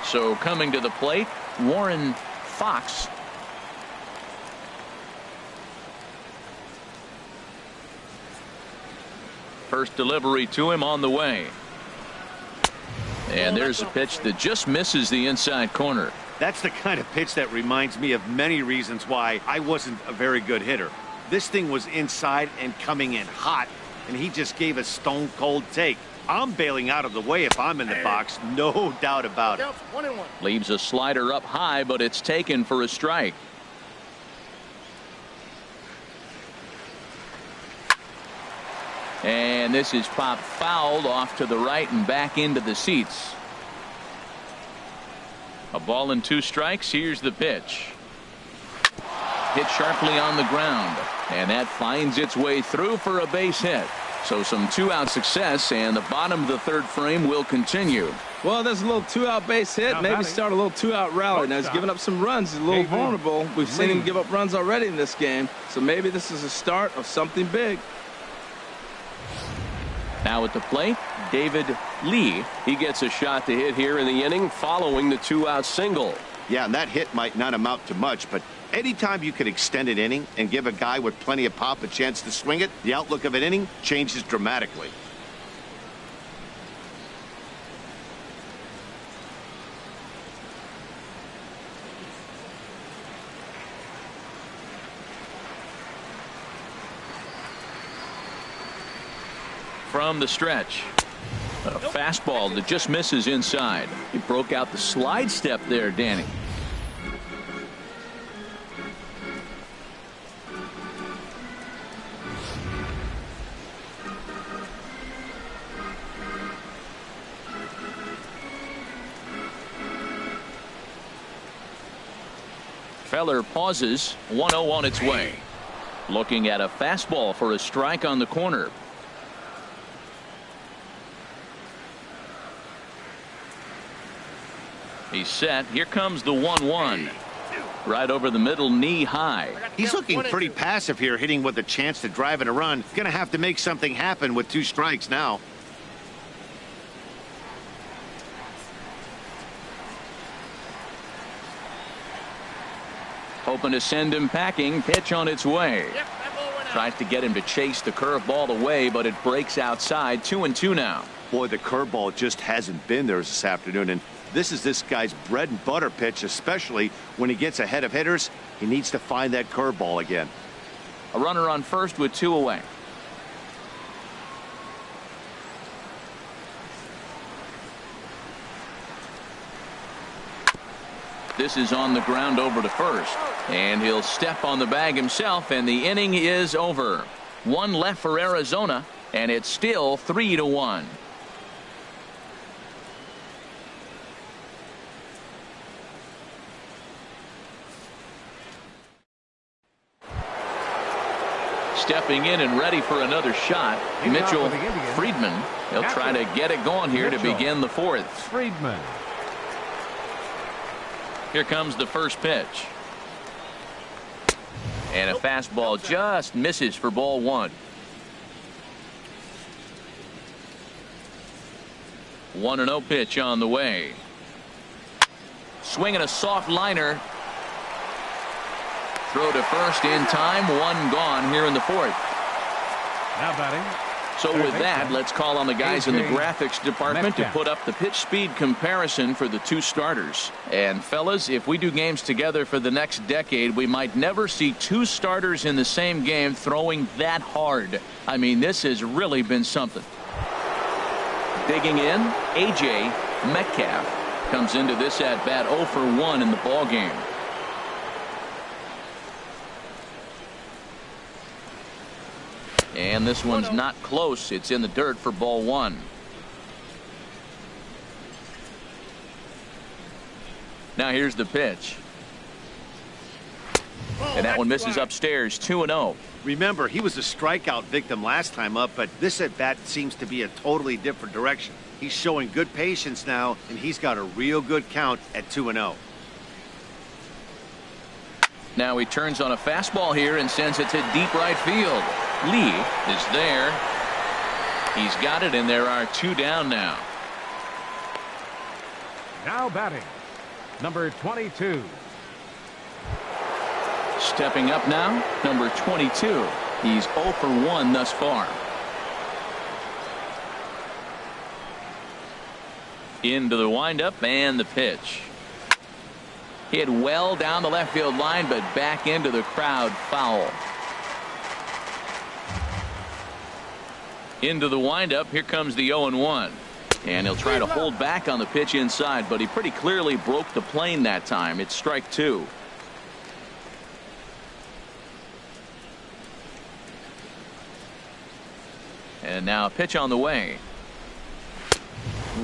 So coming to the plate, Warren Fox. First delivery to him on the way. And there's a pitch that just misses the inside corner. That's the kind of pitch that reminds me of many reasons why I wasn't a very good hitter. This thing was inside and coming in hot, and he just gave a stone-cold take. I'm bailing out of the way if I'm in the box, no doubt about it. Counts 1-1. Leaves a slider up high, but it's taken for a strike. And this is popped fouled off to the right and back into the seats. A ball and 2 strikes. Here's the pitch. Hit sharply on the ground, and that finds its way through for a base hit. So some 2-out success, and the bottom of the 3rd frame will continue. Well, there's a little 2-out base hit. Now Maybe batting, start a little 2-out rally. Now he's shortstop, giving up some runs. He's a little David vulnerable. We've seen him Lee. give up runs already in this game. So maybe this is a start of something big. Now at the plate, David Lee. He gets a shot to hit here in the inning following the 2-out single. Yeah, and that hit might not amount to much, but anytime you can extend an inning and give a guy with plenty of pop a chance to swing it, the outlook of an inning changes dramatically. From the stretch, a fastball that just misses inside. He broke out the slide step there, Danny. Feller pauses. 1-0 on its way. Looking at a fastball for a strike on the corner. He's set. Here comes the 1-1. Right over the middle, knee high. He's looking pretty passive here, hitting with a chance to drive in a run. Going to have to make something happen with 2 strikes now. Hoping to send him packing. Pitch on its way. Yep, that ball went out. Tries to get him to chase the curveball away, but it breaks outside. 2-2 now. Boy, the curveball just hasn't been there this afternoon, and this is this guy's bread and butter pitch, especially when he gets ahead of hitters. He needs to find that curveball again. A runner on first with 2 away. This is on the ground over to first, and he'll step on the bag himself, and the inning is over. 1 left for Arizona, and it's still 3-1. Stepping in and ready for another shot, He's out Mitchell for the Indians. Friedman. He'll try to get it going here to Mitchell. begin the 4th. Friedman. Here comes the first pitch. And a fastball just misses for ball 1. 1-0 pitch on the way. Swinging a soft liner. Throw to first in time. 1 gone here in the 4th. Now batting. So with that, let's call on the guys in the AJ graphics department to Metcalf. put up the pitch speed comparison for the 2 starters. And fellas, if we do games together for the next decade, we might never see 2 starters in the same game throwing that hard. I mean, this has really been something. Digging in, AJ Metcalf comes into this at bat 0 for 1 in the ball game. And this one's not close. It's in the dirt for ball one. Now here's the pitch. And that one misses upstairs, 2-0. Remember, he was a strikeout victim last time up, but this at bat seems to be a totally different direction. He's showing good patience now, and he's got a real good count at 2-0. Now he turns on a fastball here and sends it to deep right field. Lee is there. He's got it, and there are two down now. Now batting, number 22. Stepping up now, number 22. He's 0 for 1 thus far. Into the windup and the pitch. Hit well down the left field line, but back into the crowd, foul. Into the windup, here comes the 0-1. And he'll try to hold back on the pitch inside, but he pretty clearly broke the plane that time. It's strike two. And now a pitch on the way.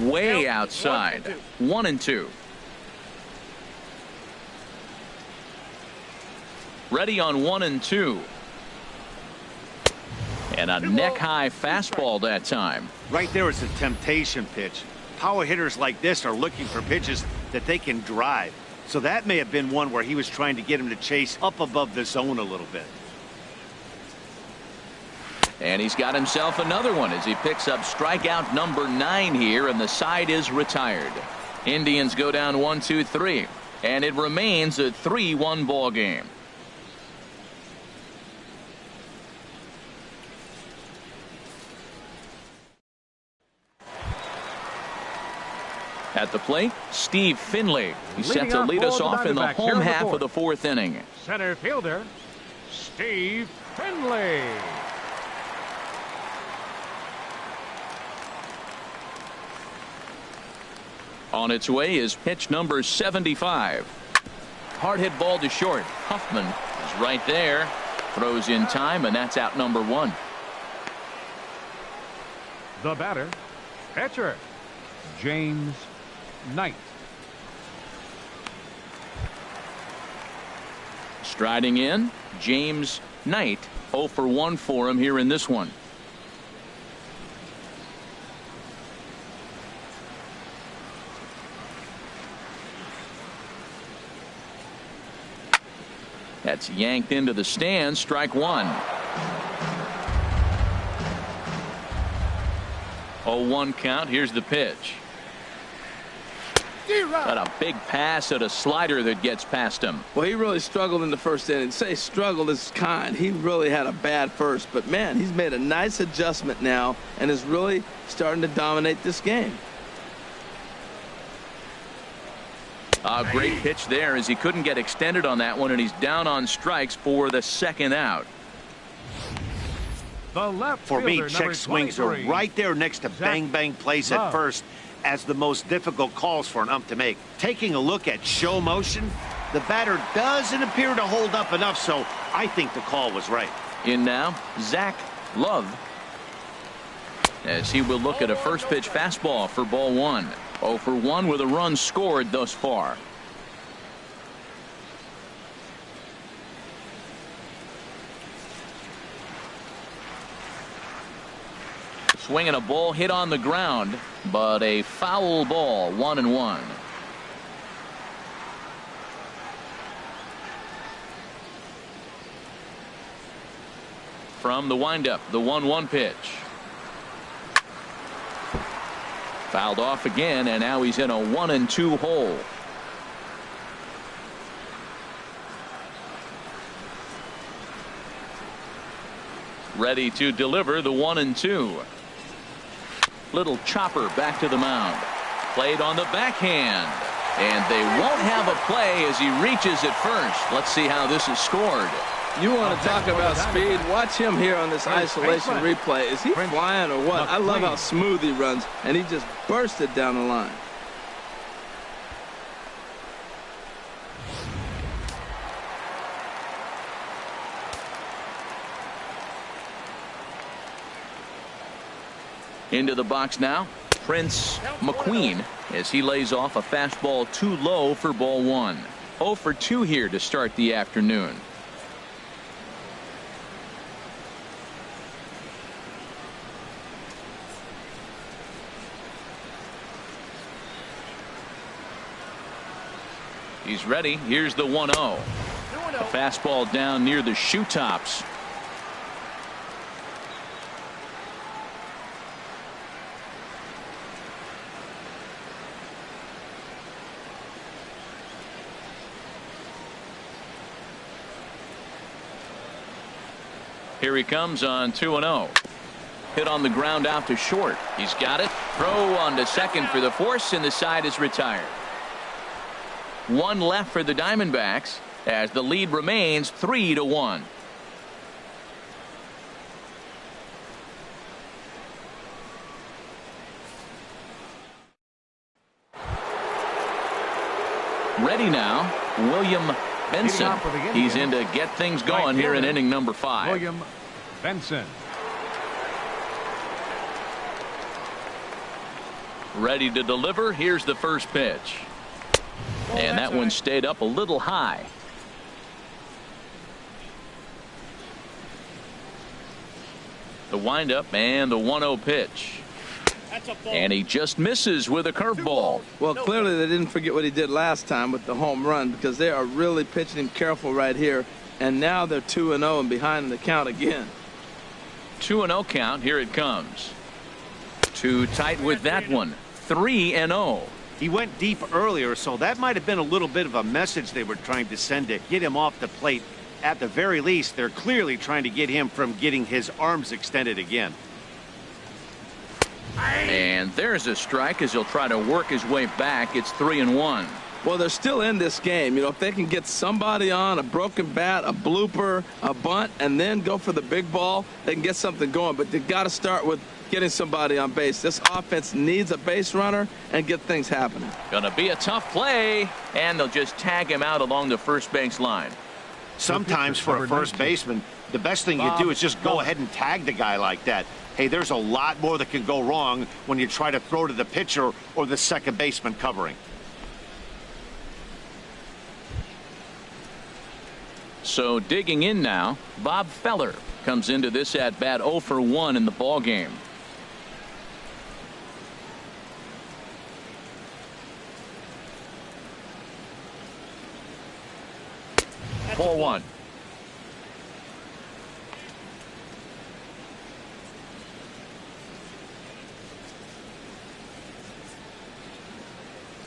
Way outside. 1-2. Ready on 1-2. And a neck-high fastball that time. Right there is a temptation pitch. Power hitters like this are looking for pitches that they can drive. So that may have been one where he was trying to get him to chase up above the zone a little bit. And he's got himself another one as he picks up strikeout number 9 here, and the side is retired. Indians go down 1-2-3, and it remains a 3-1 ball game. At the plate, Steve Finley. He's set to lead us off in the home half of the 4th inning. Center fielder, Steve Finley. On its way is pitch number 75. Hard hit ball to short. Huffman is right there. Throws in time, and that's out number 1. The batter, pitcher, James Knight. Striding in, James Knight. 0 for 1 for him here in this one. That's yanked into the stands. Strike 1. 0-1 count. Here's the pitch. Got a big pass at a slider that gets past him. Well, he really struggled in the first inning. Say struggled is kind. He really had a bad first. But, man, he's made a nice adjustment now and is really starting to dominate this game. A great pitch there as he couldn't get extended on that one, and he's down on strikes for the 2nd out. The left For me, fielder, check swings are right there next to bang bang plays at first as the most difficult calls for an ump to make. Taking a look at show motion, the batter doesn't appear to hold up enough, so I think the call was right. In now, Zach Love, as he will look at a first pitch fastball for ball 1. 0 for 1 with a run scored thus far. Swinging a ball hit on the ground, but a foul ball. 1-1. From the windup, the 1-1 pitch. Fouled off again, and now he's in a 1-2 hole. Ready to deliver the 1-2. Little chopper back to the mound. Played on the backhand. And they won't have a play as he reaches at first. Let's see how this is scored. You want to talk about speed? Watch him here on this isolation replay. Is he flying or what? I love how smooth he runs, and he just bursted down the line. Into the box now, Prince McQueen, as he lays off a fastball too low for ball one. 0 for 2 here to start the afternoon. He's ready. Here's the 1-0. A fastball down near the shoe tops. Here he comes on 2-0. Hit on the ground out to short. He's got it. Throw on to second for the force, and the side is retired. One left for the Diamondbacks as the lead remains 3-1. Ready now, William Benson. He's in to get things going here in inning number 5. William Benson. Ready to deliver. Here's the first pitch. And that one stayed up a little high. The windup and the 1-0 pitch. And he just misses with a curveball. Well, clearly they didn't forget what he did last time with the home run, because they are really pitching him careful right here. And now they're 2-0 and behind the count again. 2-0 count. Here it comes. Too tight with that one. 3-0. He went deep earlier, so that might have been a little bit of a message they were trying to send to get him off the plate. At the very least, they're clearly trying to get him from getting his arms extended again. And there's a strike as he'll try to work his way back. It's 3-1. Well, they're still in this game. You know, if they can get somebody on, a broken bat, a blooper, a bunt, and then go for the big ball, they can get something going. But they've got to start with getting somebody on base. This offense needs a base runner and get things happening. Gonna be a tough play, and they'll just tag him out along the first base line. Sometimes for a first baseman, the best thing you do is just go ahead and tag the guy like that. Hey, there's a lot more that can go wrong when you try to throw to the pitcher or the second baseman covering. So digging in now, Bob Feller comes into this at bat 0 for 1 in the ball game. Ball 1.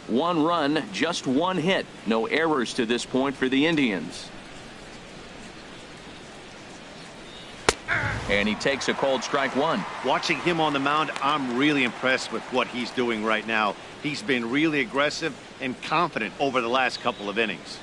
One run, just one hit. No errors to this point for the Indians. And he takes a called strike one. Watching him on the mound, I'm really impressed with what he's doing right now. He's been really aggressive and confident over the last couple of innings.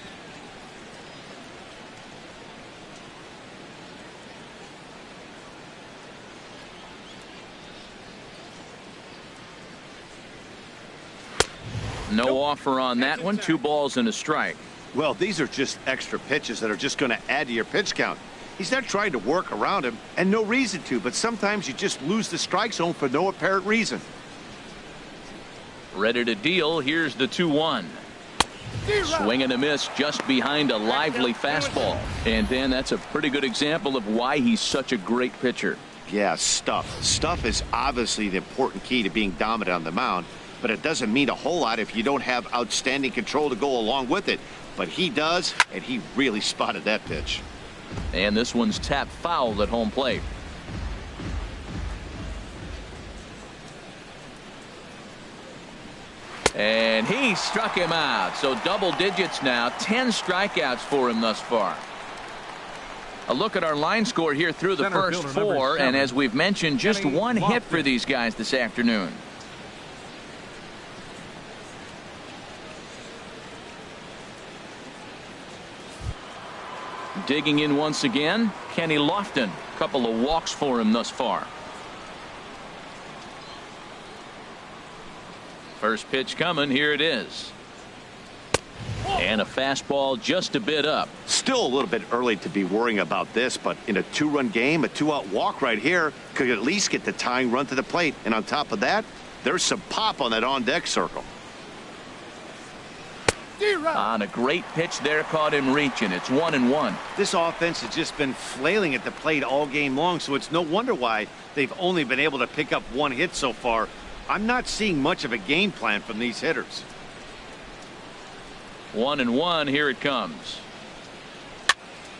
No offer on that one. 2 balls and a strike. Well, these are just extra pitches that are just going to add to your pitch count. He's not trying to work around him, and no reason to, but sometimes you just lose the strike zone for no apparent reason. Ready to deal. Here's the 2-1. Swing and a miss just behind a lively fastball. And then that's a pretty good example of why he's such a great pitcher. Yeah, stuff. Stuff is obviously the important key to being dominant on the mound, but it doesn't mean a whole lot if you don't have outstanding control to go along with it. But he does, and he really spotted that pitch. And this one's tapped foul at home plate. And he struck him out. So double digits now. 10 strikeouts for him thus far. A look at our line score here through the first 4. And as we've mentioned, just one hit for these guys this afternoon. Digging in once again, Kenny Lofton. Couple of walks for him thus far. First pitch coming. Here it is. And a fastball just a bit up. Still a little bit early to be worrying about this, but in a 2-run game, a 2-out walk right here could at least get the tying run to the plate. And on top of that, there's some pop on that on-deck circle. On a great pitch there, caught him reaching. It's 1-1. This offense has just been flailing at the plate all game long, so it's no wonder why they've only been able to pick up 1 hit so far. I'm not seeing much of a game plan from these hitters. 1-1. Here it comes.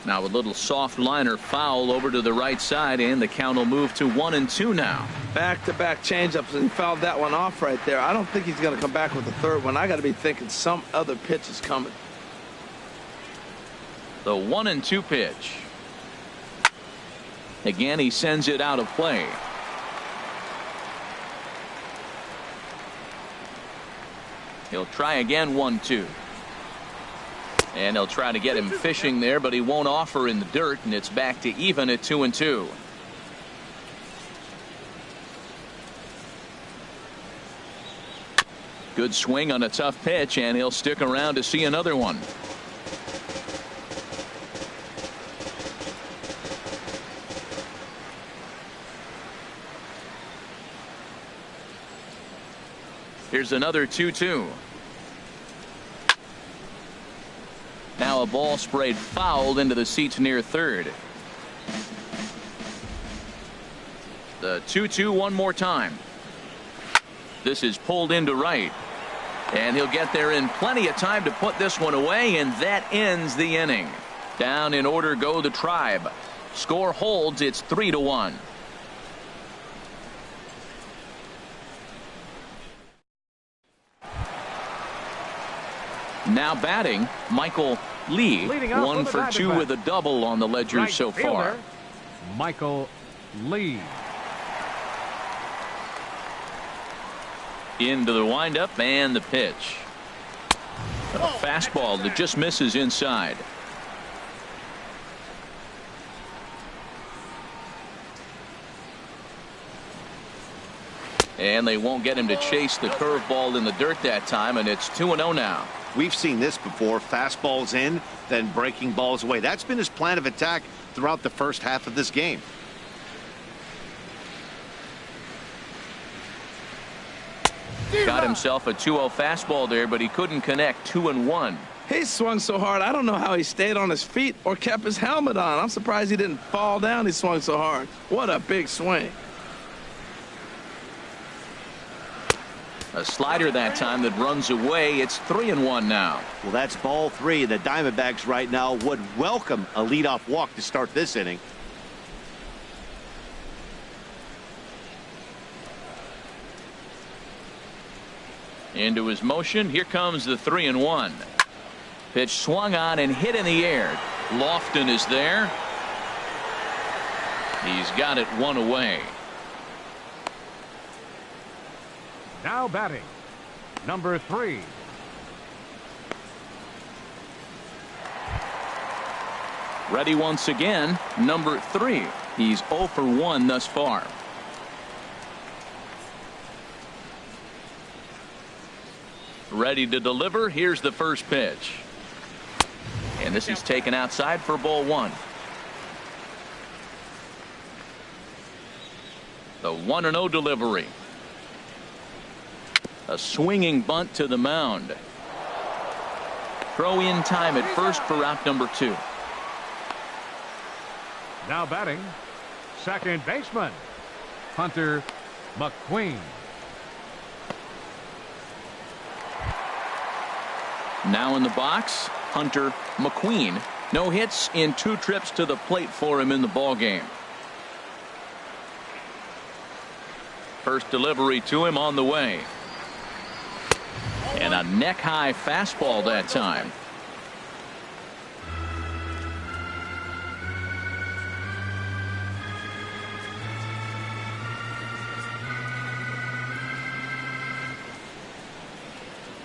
Now a little soft liner foul over to the right side, and the count will move to 1-2 now. Back-to-back changeups, and he fouled that one off right there. I don't think he's going to come back with the third one. I got to be thinking some other pitch is coming. The 1-2 pitch. Again, he sends it out of play. He'll try again. 1-2. And they'll try to get him fishing there, but he won't offer in the dirt, and it's back to even at 2-2. Good swing on a tough pitch, and he'll stick around to see another one. Here's another 2-2. Now a ball sprayed fouled into the seats near third. The 2-2 one more time. This is pulled into right. And he'll get there in plenty of time to put this one away, and that ends the inning. Down in order go the Tribe. Score holds. It's 3-1. Now batting, Michael Lee. 1 for 2 with a double on the ledger Right so far. fielder, Michael Lee. Into the windup and the pitch. A fastball that just misses inside. And they won't get him to chase the curveball in the dirt that time, and it's 2-0 now. We've seen this before. Fastballs in, then breaking balls away. That's been his plan of attack throughout the first half of this game. Got himself a 2-0 fastball there, but he couldn't connect. 2-1. He swung so hard, I don't know how he stayed on his feet or kept his helmet on. I'm surprised he didn't fall down. He swung so hard. What a big swing. A slider that time that runs away. It's 3-1 now. Well, that's ball 3. The Diamondbacks right now would welcome a leadoff walk to start this inning. Into his motion. Here comes the 3-1. Pitch swung on and hit in the air. Lofton is there. He's got it 1 away. Now batting, number 3. Ready once again, number 3. He's 0 for 1 thus far. Ready to deliver. Here's the first pitch. And this is taken outside for ball 1. The 1-0 delivery. A swinging bunt to the mound. Throw in time at first for out number 2. Now batting, second baseman, Hunter McQueen. Now in the box, Hunter McQueen. No hits in 2 trips to the plate for him in the ball game. First delivery to him on the way. And a neck-high fastball that time.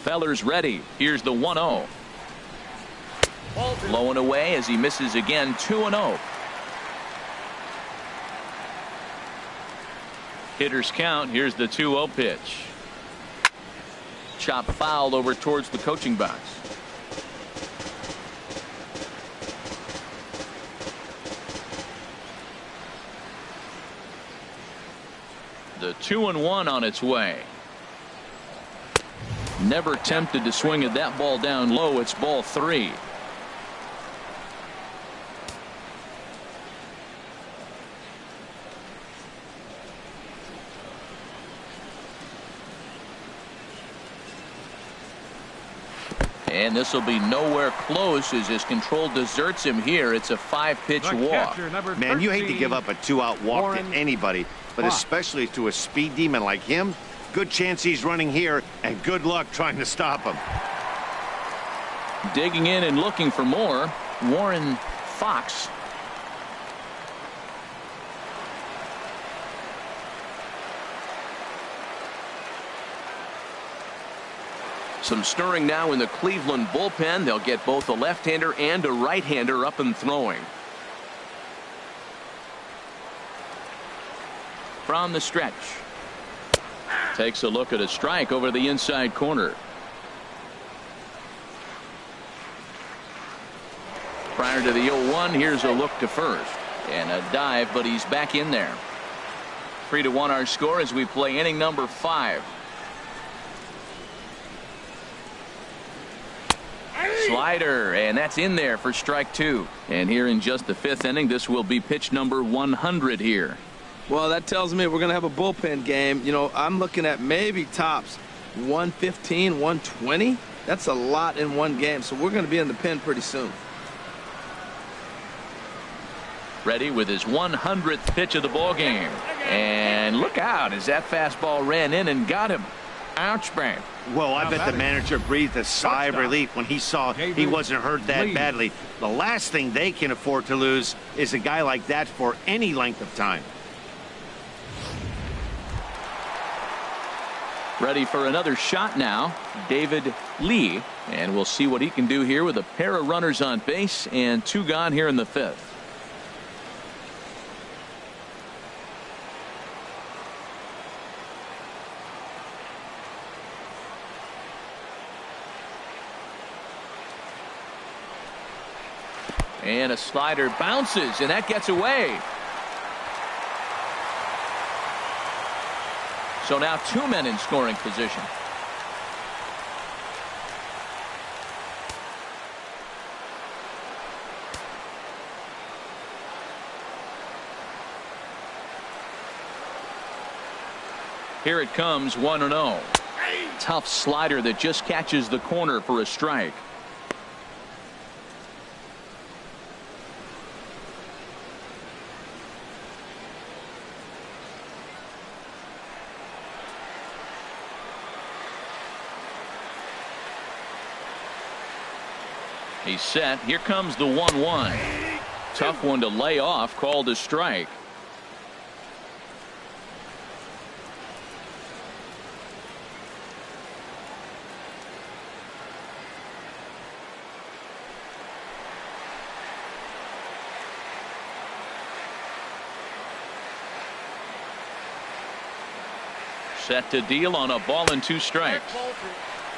Feller's ready. Here's the 1-0. Low and away as he misses again. 2-0. Hitter's count. Here's the 2-0 pitch. Chop foul over towards the coaching box. The 2-1 on its way. Never tempted to swing at that ball down low. It's ball 3. And this will be nowhere close as his control deserts him here. It's a 5-pitch walk. Man, you hate to give up a 2-out walk to anybody, but especially to a speed demon like him. Good chance he's running here, and good luck trying to stop him. Digging in and looking for more, Warren Fox. Some stirring now in the Cleveland bullpen. They'll get both a left-hander and a right-hander up and throwing. From the stretch. Takes a look at a strike over the inside corner. Prior to the 0-1, here's a look to first. And a dive, but he's back in there. 3-1 our score as we play inning number 5. Slider, and that's in there for strike 2. And here in just the 5th inning, this will be pitch number 100 here. Well, that tells me we're going to have a bullpen game. You know, I'm looking at maybe tops 115, 120. That's a lot in one game, so we're going to be in the pen pretty soon. Ready with his 100th pitch of the ball game. And look out as that fastball ran in and got him. Ouch, man. Well, I bet the manager breathed a sigh of relief when he saw he wasn't hurt that badly. The last thing they can afford to lose is a guy like that for any length of time. Ready for another shot now, David Lee. And we'll see what he can do here with a pair of runners on base and 2 gone here in the 5th. And a slider bounces, and that gets away. So now 2 men in scoring position. Here it comes, 1-0. Tough slider that just catches the corner for a strike. He's set. Here comes the 1-1. Tough one to lay off, called a strike. Set to deal on a ball and 2 strikes.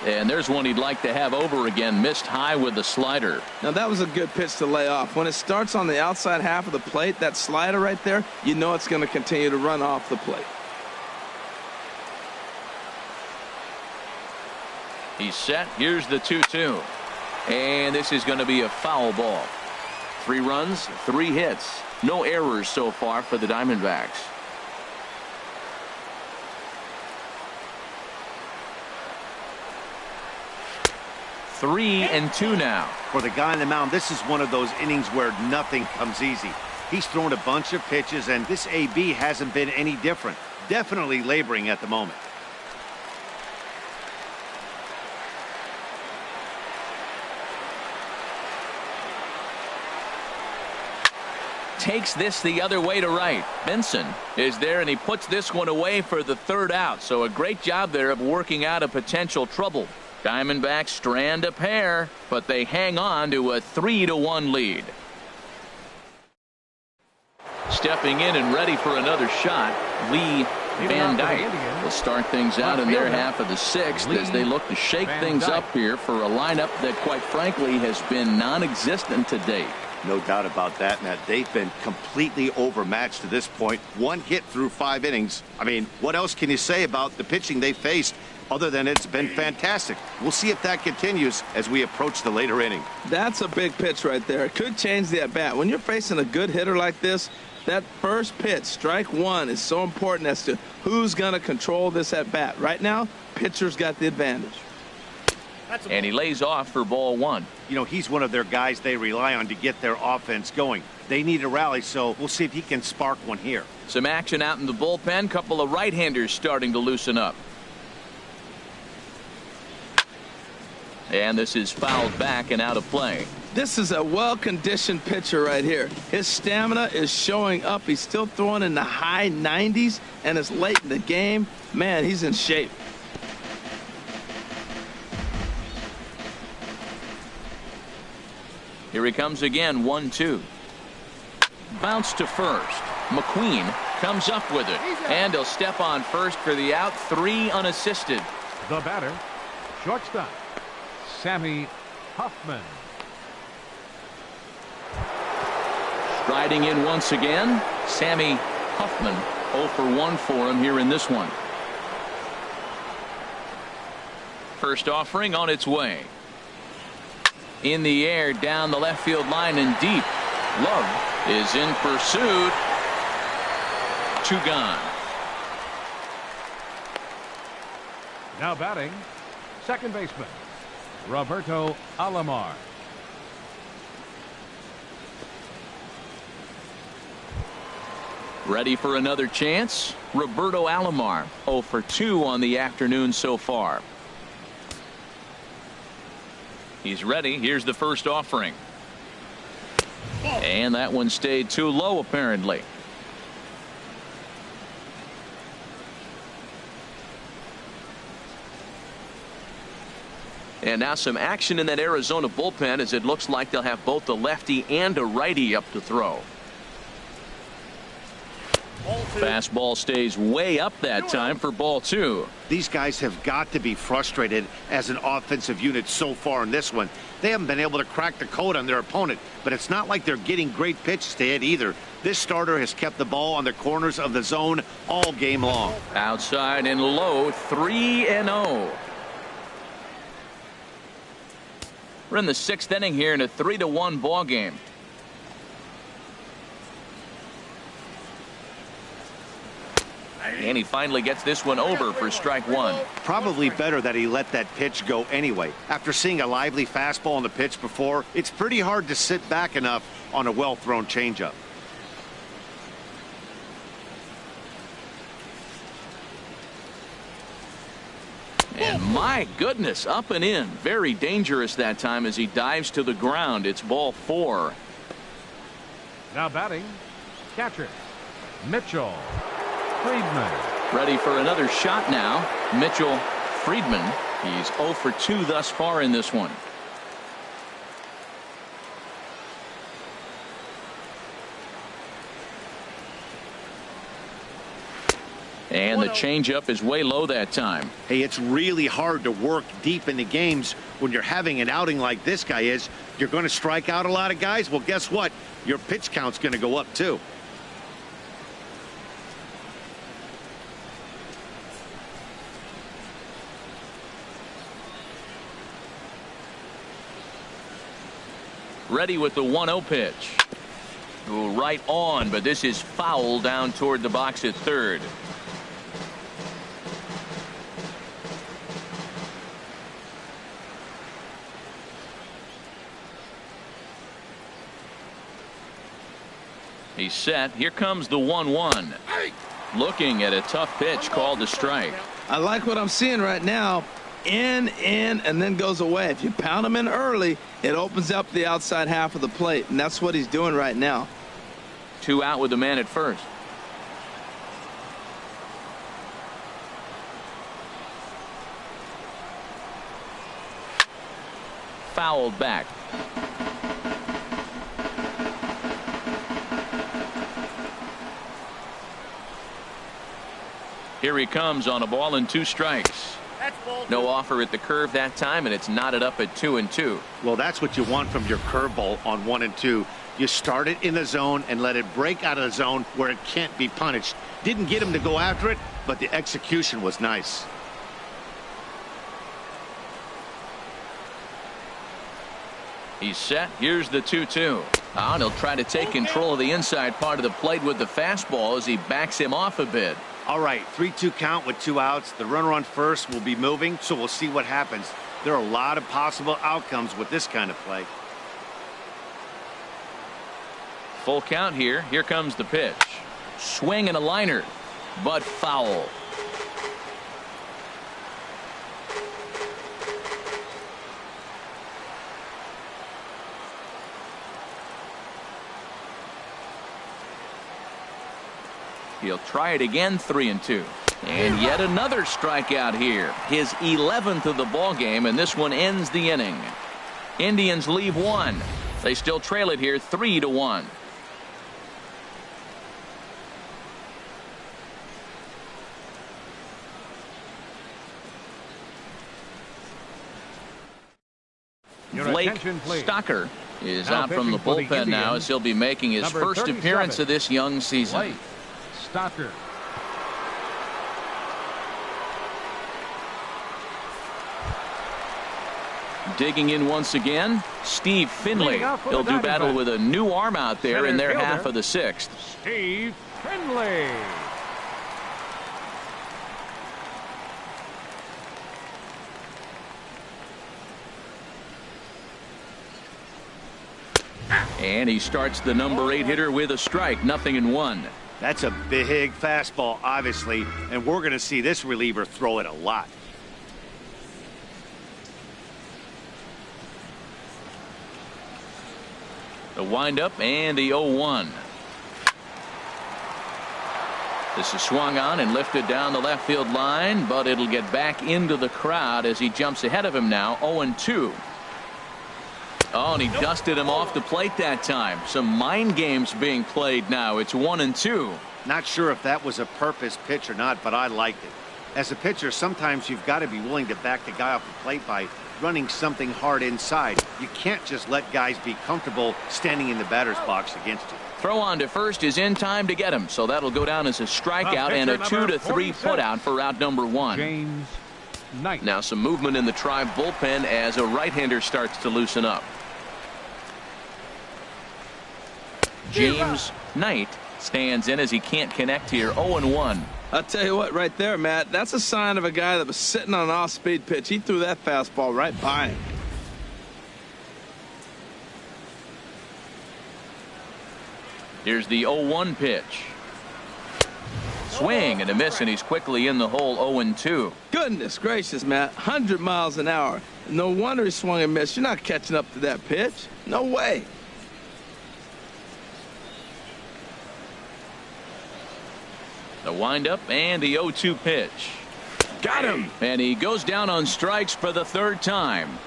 And there's one he'd like to have over again. Missed high with the slider. Now that was a good pitch to lay off. When it starts on the outside half of the plate, that slider right there, you know it's going to continue to run off the plate. He's set. Here's the 2-2. And this is going to be a foul ball. 3 runs, 3 hits. No errors so far for the Diamondbacks. 3-2 now. For the guy on the mound, this is one of those innings where nothing comes easy. He's thrown a bunch of pitches, and this AB hasn't been any different. Definitely laboring at the moment. Takes this the other way to right. Benson is there, and he puts this one away for the 3rd out. So a great job there of working out a potential trouble. Diamondbacks strand a pair, but they hang on to a 3-1 lead. Stepping in and ready for another shot, Lee Van Dyke will start things out in their half of the 6th as they look to shake things up here for a lineup that, quite frankly, has been non-existent to date. No doubt about that, Matt. They've been completely overmatched to this point. One hit through 5 innings. I mean, what else can you say about the pitching they faced other than it's been fantastic? We'll see if that continues as we approach the later inning. That's a big pitch right there. It could change the at-bat. When you're facing a good hitter like this, that first pitch, strike one, is so important as to who's going to control this at-bat. Right now, pitcher's got the advantage. And he lays off for ball 1. You know, he's one of their guys they rely on to get their offense going. They need a rally, so we'll see if he can spark one here. Some action out in the bullpen. Couple of right-handers starting to loosen up. And this is fouled back and out of play. This is a well-conditioned pitcher right here. His stamina is showing up. He's still throwing in the high 90s, and it's late in the game. Man, he's in shape. Here he comes again, 1-2. Bounce to first. McQueen comes up with it. And he'll step on first for the out. 3 unassisted. The batter, shortstop, Sammy Huffman. Striding in once again, Sammy Huffman. 0 for 1 for him here in this one. First offering on its way. In the air, down the left field line and deep. Love is in pursuit. 2 gone. Now batting, second baseman, Roberto Alomar. Ready for another chance? Roberto Alomar, 0 for 2 on the afternoon so far. He's ready. Here's the first offering. And that one stayed too low, apparently. And now some action in that Arizona bullpen, as it looks like they'll have both a lefty and a righty up to throw. Fastball stays way up that time for ball 2. These guys have got to be frustrated as an offensive unit so far in this one. They haven't been able to crack the code on their opponent, but it's not like they're getting great pitches to hit either. This starter has kept the ball on the corners of the zone all game long. Outside and low, 3-0. We're in the 6th inning here in a 3-1 ball game. And he finally gets this one over for strike 1. Probably better that he let that pitch go anyway. After seeing a lively fastball on the pitch before, it's pretty hard to sit back enough on a well-thrown changeup. And my goodness, up and in. Very dangerous that time as he dives to the ground. It's ball 4. Now batting, catcher, Mitchell Friedman. Ready for another shot now. Mitchell Friedman. He's 0 for 2 thus far in this one. And the changeup is way low that time. Hey, it's really hard to work deep into games when you're having an outing like this guy is. You're going to strike out a lot of guys. Well, guess what? Your pitch count's going to go up too. Ready with the 1-0 pitch. Go right on, but this is foul down toward the box at third. He's set. Here comes the 1-1. Looking at a tough pitch called a strike. I like what I'm seeing right now. In, and then goes away. If you pound him in early, it opens up the outside half of the plate, and that's what he's doing right now. 2 out with the man at first. Fouled back. Here he comes on a ball and 2 strikes. No offer at the curve that time, and it's knotted up at 2-2. Well, that's what you want from your curveball on 1 and 2. You start it in the zone and let it break out of the zone where it can't be punished. Didn't get him to go after it, but the execution was nice. He's set. Here's the 2-2. And he'll try to take control of the inside part of the plate with the fastball as he backs him off a bit. All right, 3-2 count with 2 outs. The runner on first will be moving, so we'll see what happens. There are a lot of possible outcomes with this kind of play. Full count here. Here comes the pitch. Swing and a liner, but foul. He'll try it again, 3-2. And yet another strikeout here. His 11th of the ball game, and this one ends the inning. Indians leave one. They still trail it here 3-1. Blake Stocker is out from the bullpen now as he'll be making his first appearance of this young season. Blake Stocker. Digging in once again, Steve Finley. He'll do battle with a new arm out there in their half of the 6th. Steve Finley. And he starts the number 8 hitter with a strike, 0-1. That's a big fastball, obviously, and we're going to see this reliever throw it a lot. The windup and the 0-1. This is swung on and lifted down the left field line, but it'll get back into the crowd as he jumps ahead of him now, 0-2. Oh, and he dusted him off the plate that time. Some mind games being played now. It's 1-2. Not sure if that was a purpose pitch or not, but I liked it. As a pitcher, sometimes you've got to be willing to back the guy off the plate by running something hard inside. You can't just let guys be comfortable standing in the batter's box against you. Throw on to first is in time to get him, so that'll go down as a strikeout and a 2-3 putout for out number 1. James Knight. Now some movement in the Tribe bullpen as a right-hander starts to loosen up. James Knight stands in as he can't connect here, 0-1. I'll tell you what, right there, Matt, that's a sign of a guy that was sitting on an off-speed pitch. He threw that fastball right by him. Here's the 0-1 pitch. Swing and a miss, and he's quickly in the hole, 0-2. Goodness gracious, Matt, 100 miles an hour. No wonder he swung and missed. You're not catching up to that pitch. No way. The windup and the 0-2 pitch. Got him. And he goes down on strikes for the 3rd time.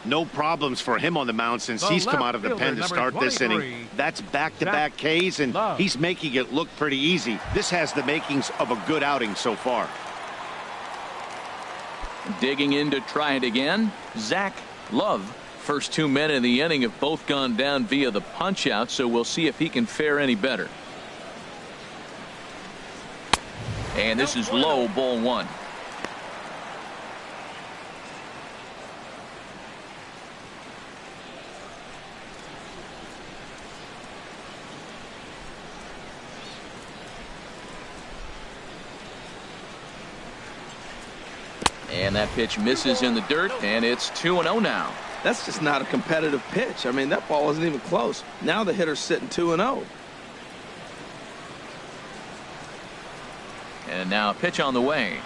No problems for him on the mound since he's come out of the pen to start this inning. That's back-to-back Ks, and he's making it look pretty easy. This has the makings of a good outing so far. Digging in to try it again, Zach Love. First 2 men in the inning have both gone down via the punch-out, so we'll see if he can fare any better. And this is low, ball 1. And that pitch misses in the dirt, and it's 2-0 now. That's just not a competitive pitch. I mean, that ball wasn't even close. Now the hitter's sitting 2-0. And now a pitch on the way.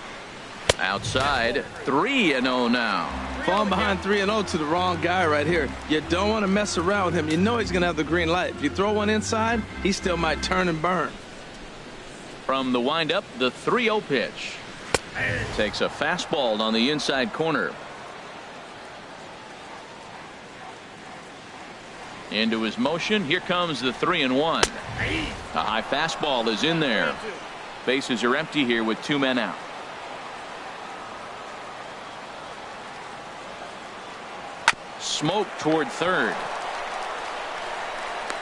Outside, 3-0 now. Falling behind 3-0 to the wrong guy right here. You don't want to mess around with him. You know he's going to have the green light. If you throw one inside, he still might turn and burn. From the windup, the 3-0 pitch. Takes a fastball on the inside corner. Into his motion. Here comes the 3-1. A high fastball is in there. Bases are empty here with 2 men out. Smoke toward third.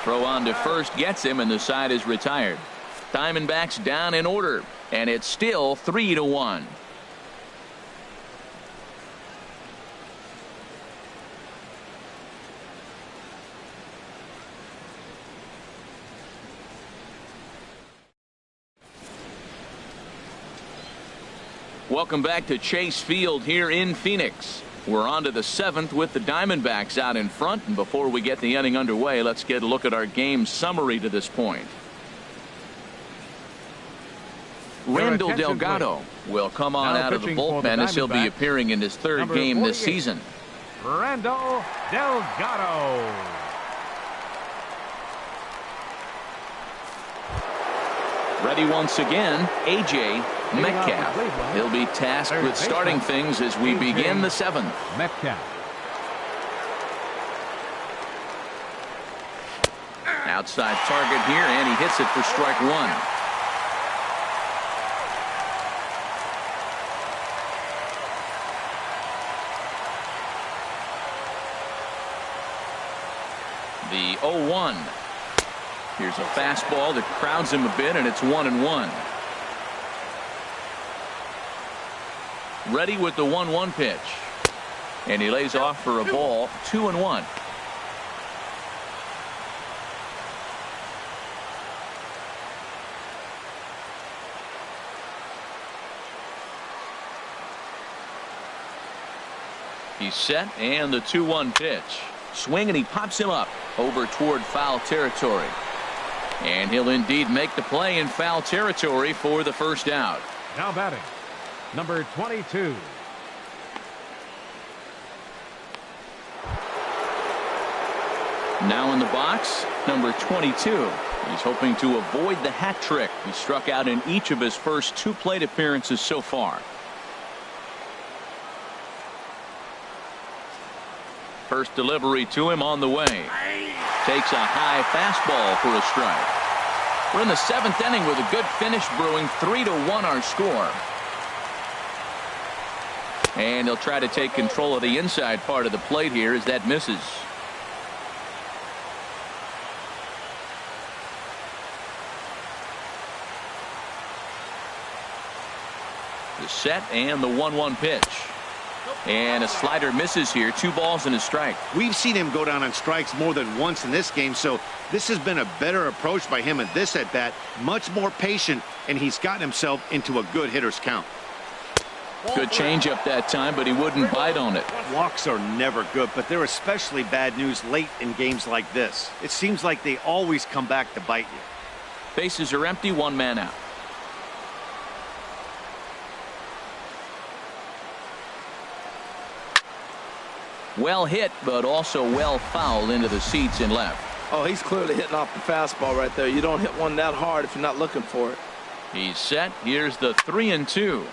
Throw on to first gets him, and the side is retired. Diamondbacks down in order, and it's still 3-1. Welcome back to Chase Field here in Phoenix. We're on to the 7th with the Diamondbacks out in front. And before we get the inning underway, let's get a look at our game summary to this point. Randall Delgado will come on out of the bullpen as he'll be appearing in his third game this season. Randall Delgado. Ready once again, A.J. Metcalf. He'll be tasked with starting things as we begin the 7th. Metcalf. Outside target here, and he hits it for strike one. The 0-1. Here's a fastball that crowds him a bit, and it's 1-1. Ready with the 1-1 pitch. And he lays off for a ball, 2-1. He's set, and the 2-1 pitch. Swing, and he pops him up over toward foul territory. And he'll indeed make the play in foul territory for the first out. Now batting, number 22. Now in the box, number 22. He's hoping to avoid the hat trick. He struck out in each of his first 2 plate appearances so far. First delivery to him on the way. Takes a high fastball for a strike. We're in the 7th inning with a good finish brewing. 3-1 our score. And he'll try to take control of the inside part of the plate here as that misses. The set and the 1-1 pitch. And a slider misses here. 2 balls and a strike. We've seen him go down on strikes more than once in this game, so this has been a better approach by him at this at bat. Much more patient, and he's gotten himself into a good hitter's count. Good changeup that time, but he wouldn't bite on it. Walks are never good, but they're especially bad news late in games like this. It seems like they always come back to bite you. Bases are empty, 1 man out. Well hit, but also well fouled into the seats in left. Oh, he's clearly hitting off the fastball right there. You don't hit one that hard if you're not looking for it. He's set. Here's the 3-2.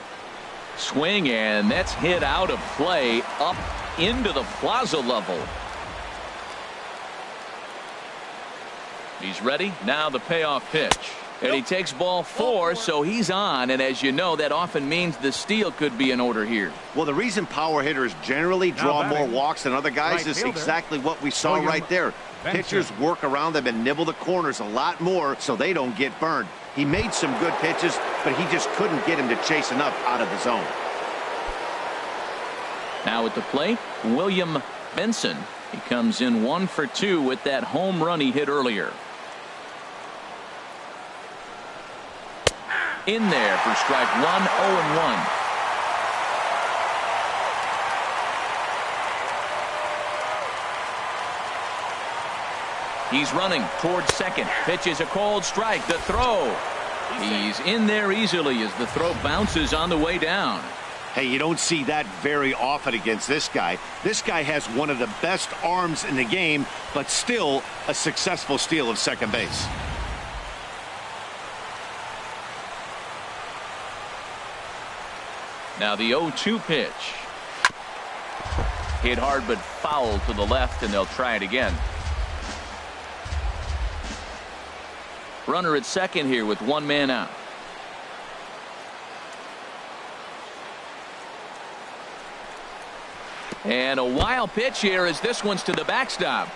Swing, and that's hit out of play up into the plaza level. He's ready. Now the payoff pitch. And he takes ball 4, so he's on. And as you know, that often means the steal could be in order here. Well, the reason power hitters generally draw more walks than other guys is exactly what we saw right there. Pitchers work around them and nibble the corners a lot more so they don't get burned. He made some good pitches, but he just couldn't get him to chase enough out of the zone. Now at the plate, William Benson. He comes in 1 for 2 with that home run he hit earlier. In there for strike 1, 0-1. He's running towards second. Pitch is a cold strike. The throw. He's in there easily as the throw bounces on the way down. Hey, you don't see that very often against this guy. This guy has one of the best arms in the game, but still a successful steal of second base. Now the 0-2 pitch. Hit hard but foul to the left, and they'll try it again. Runner at second here with 1 man out. And a wild pitch here as this one's to the backstop.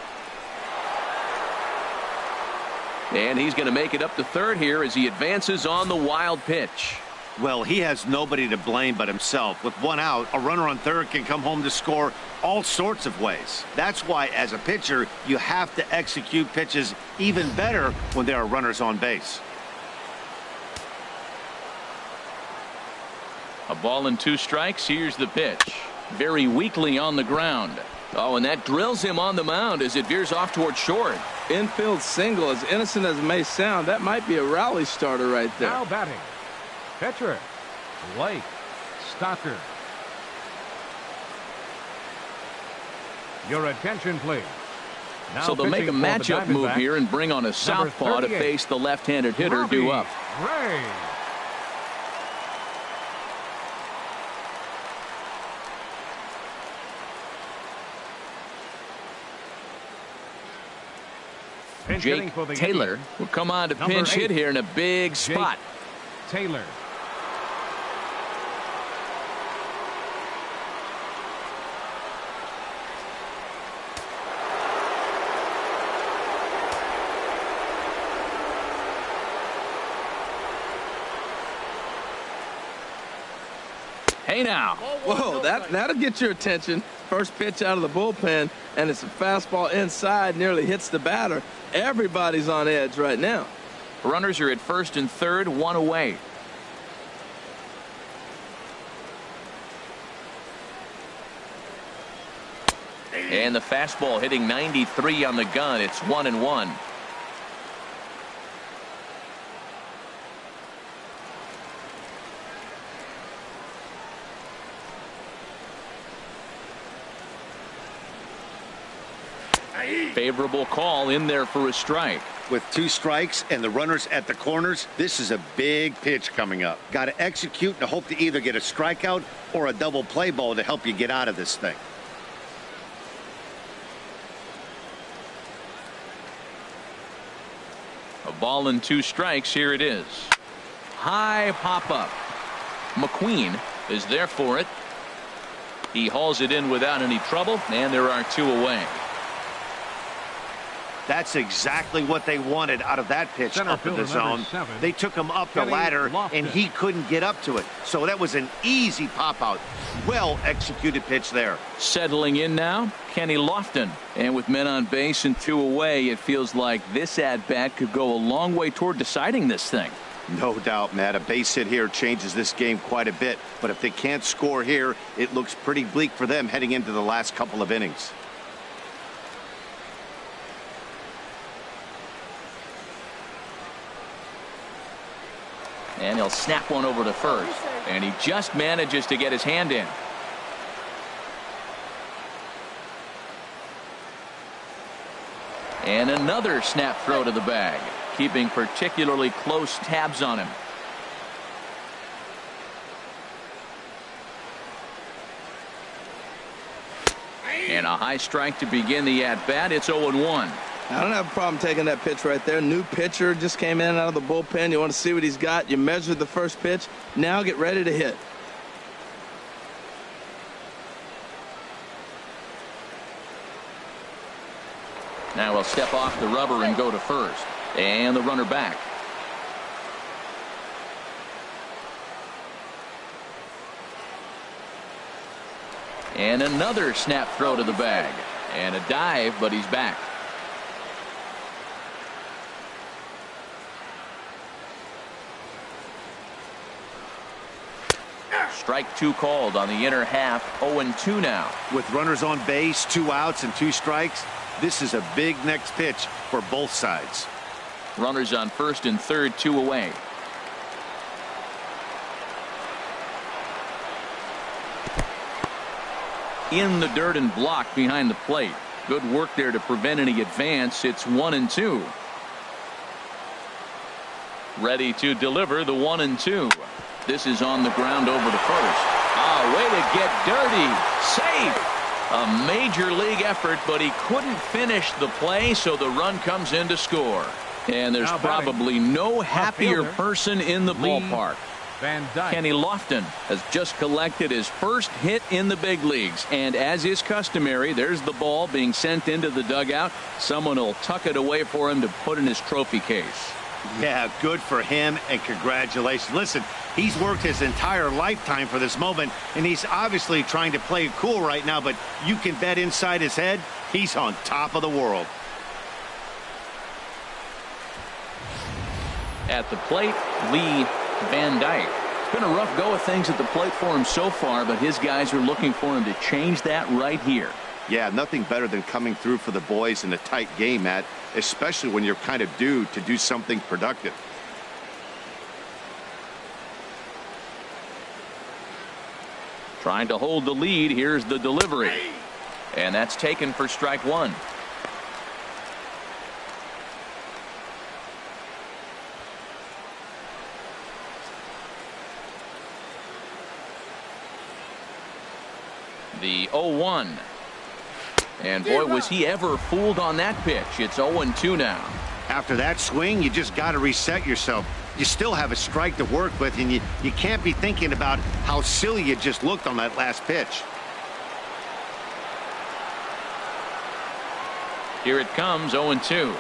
And he's going to make it up to third here as he advances on the wild pitch. Well, he has nobody to blame but himself. With one out, a runner on third can come home to score all sorts of ways. That's why, as a pitcher, you have to execute pitches even better when there are runners on base. A ball and 2 strikes. Here's the pitch. Very weakly on the ground. Oh, and that drills him on the mound as it veers off towards short. Infield single, as innocent as it may sound, that might be a rally starter right there. Now batting. Pitcher, Blake Stocker. Your attention, please. Now So they'll make a pitching for the matchup move Diamondbacks, here and bring on a southpaw to 38, face the left-handed hitter Robbie due up. Ray. Pinch hitting Jake for the Taylor Indians. will come on to Number pinch 8, hit here in a big Jake spot. Taylor. Hey now. Whoa, that'll get your attention. First pitch out of the bullpen, and it's a fastball inside, nearly hits the batter. Everybody's on edge right now. Runners are at first and third, 1 away. And the fastball hitting 93 on the gun. It's 1-1. Favorable call in there for a strike. With 2 strikes and the runners at the corners, this is a big pitch coming up. Got to execute and hope to either get a strikeout or a double play ball to help you get out of this thing. A ball and 2 strikes. Here it is. High pop up. McQueen is there for it. He hauls it in without any trouble, and there are 2 away. That's exactly what they wanted out of that pitch Center up in the fielder number zone. 7, They took him up the Kenny ladder, Lofton. and he couldn't get up to it. So that was an easy pop-out. Well-executed pitch there. Settling in now, Kenny Lofton. And with men on base and 2 away, it feels like this at-bat could go a long way toward deciding this thing. No doubt, Matt. A base hit here changes this game quite a bit. But if they can't score here, it looks pretty bleak for them heading into the last couple of innings. And he'll snap one over to first. And he just manages to get his hand in. And another snap throw to the bag, keeping particularly close tabs on him. And a high strike to begin the at-bat. It's 0-1. I don't have a problem taking that pitch right there. New pitcher just came in out of the bullpen. You want to see what he's got. You measured the first pitch. Now get ready to hit. Now he'll step off the rubber and go to first. And the runner back. And another snap throw to the bag. And a dive, but he's back. Strike 2 called on the inner half. 0-2 now. With runners on base, 2 outs and 2 strikes, this is a big next pitch for both sides. Runners on first and third, 2 away. In the dirt and blocked behind the plate. Good work there to prevent any advance. It's 1-2. Ready to deliver the 1-2. This is on the ground over to first. Way to get dirty. Safe. A major league effort, but he couldn't finish the play, so the run comes in to score. And there's Now batting, probably no happier fielder, person in the Lee ballpark. Van Dyke. Kenny Lofton has just collected his first hit in the big leagues, and as is customary, there's the ball being sent into the dugout. Someone will tuck it away for him to put in his trophy case. Yeah, good for him, and congratulations. Listen, he's worked his entire lifetime for this moment, and he's obviously trying to play it cool right now, but you can bet inside his head, he's on top of the world. At the plate, Lee Van Dyke. It's been a rough go of things at the plate for him so far, but his guys are looking for him to change that right here. Yeah, nothing better than coming through for the boys in a tight game, Matt, especially when you're kind of due to do something productive. Trying to hold the lead. Here's the delivery. And that's taken for strike one. The 0-1. And boy, was he ever fooled on that pitch. It's 0-2 now. After that swing, you just got to reset yourself. You still have a strike to work with, and you can't be thinking about how silly you just looked on that last pitch. Here it comes, 0-2.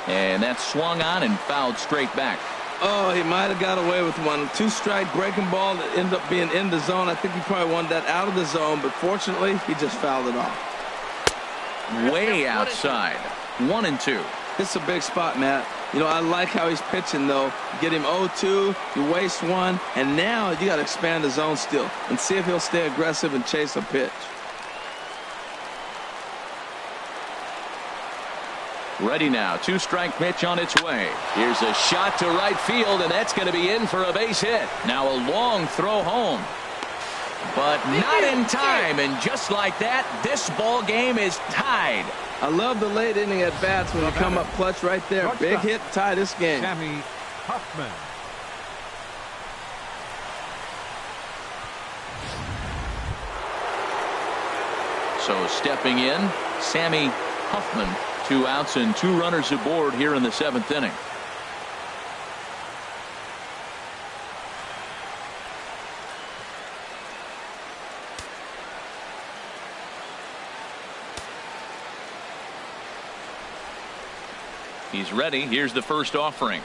And that's swung on and fouled straight back. Oh, he might have got away with one. Two-strike breaking ball that ended up being in the zone. I think he probably wanted that out of the zone, but fortunately, he just fouled it off. Way outside. 1-2. It's a big spot, Matt. You know, I like how he's pitching, though. Get him 0-2, you waste one, and now you got to expand the zone still and see if he'll stay aggressive and chase a pitch. Ready now. Two-strike pitch on its way. Here's a shot to right field, and that's going to be in for a base hit. Now a long throw home, but not in time. And just like that, this ball game is tied. I love the late inning at bats when you come up clutch right there. Big hit, tie this game. Sammy Huffman. So stepping in, Sammy Huffman. 2 outs and 2 runners aboard here in the 7th inning. He's ready. Here's the first offering.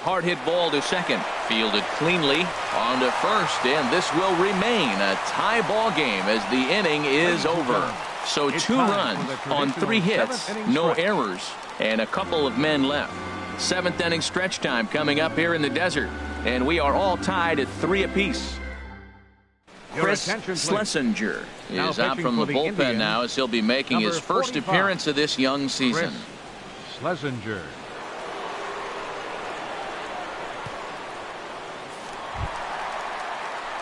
Hard hit ball to second. Fielded cleanly on to first, and this will remain a tie ball game as the inning is over. So 2 runs on 3 hits, no errors, and a couple of men left. 7th inning stretch time coming up here in the desert, and we are all tied at 3 apiece. Chris Schlesinger is out from the bullpen now as he'll be making his first appearance of this young season. Schlesinger.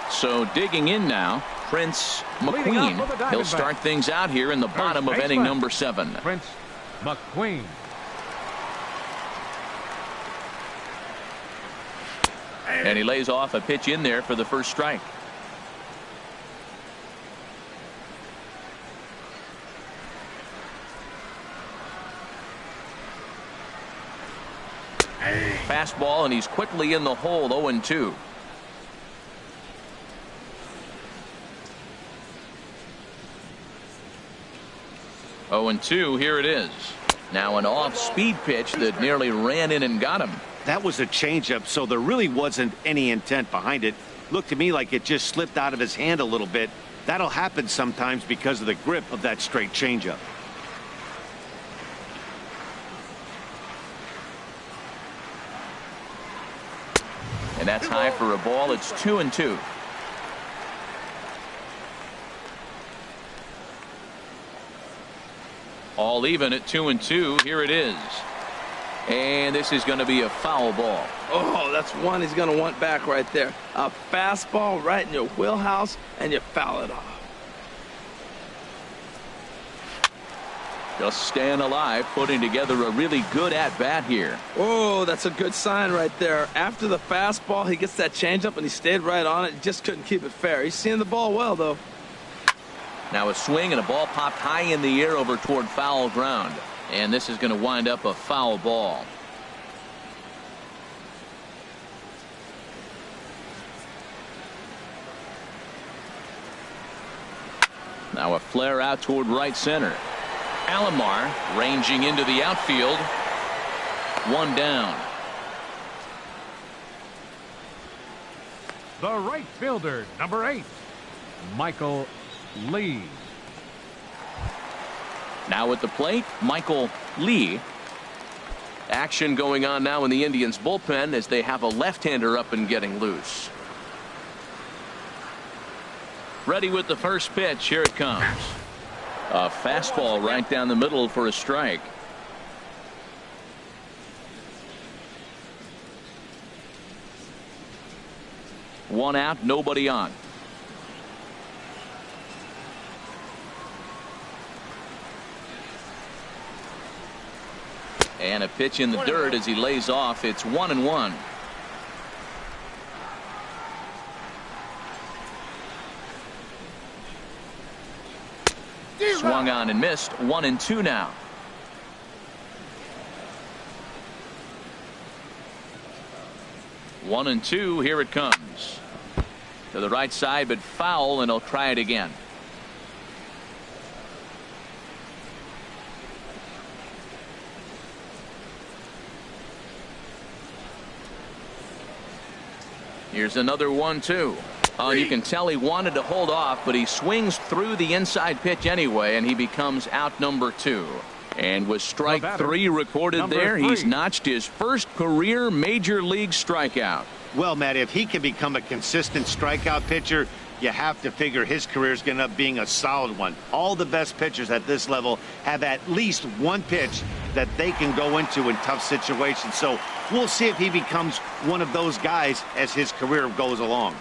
So digging in now, Prince McQueen. He'll start things out here in the bottom of inning number 7. Prince McQueen. And he lays off a pitch in there for the first strike. Fastball, and he's quickly in the hole. 0-2. Oh, and 2, here it is. Now an off-speed pitch that nearly ran in and got him. That was a changeup, so there really wasn't any intent behind it. Looked to me like it just slipped out of his hand a little bit. That'll happen sometimes because of the grip of that straight changeup. And that's high for a ball. It's 2-2. All even at 2-2. Here it is. And this is going to be a foul ball. Oh, that's one he's going to want back right there. A fastball right in your wheelhouse, and you foul it off. Just staying alive, putting together a really good at-bat here. Oh, that's a good sign right there. After the fastball, he gets that changeup, and he stayed right on it. He just couldn't keep it fair. He's seeing the ball well, though. Now a swing, and a ball popped high in the air over toward foul ground. And this is going to wind up a foul ball. Now a flare out toward right center. Alomar ranging into the outfield. One down. The right fielder, number 8, Michael Lee. Now at the plate, Michael Lee. Action going on now in the Indians bullpen as they have a left-hander up and getting loose. Ready with the first pitch. Here it comes. A fastball right down the middle for a strike. One out, nobody on. And a pitch in the dirt as he lays off. It's 1-1. Swung on and missed. 1-2 now. One and two. Here it comes. To the right side, but foul, and he'll try it again. Here's another 1-2. Oh, you can tell he wanted to hold off, but he swings through the inside pitch anyway, and he becomes out number 2. And with strike 3 recorded there, he's notched his first career major league strikeout. Well, Matt, if he can become a consistent strikeout pitcher, you have to figure his career is going to end up being a solid one. All the best pitchers at this level have at least one pitch that they can go into in tough situations. So we'll see if he becomes one of those guys as his career goes along.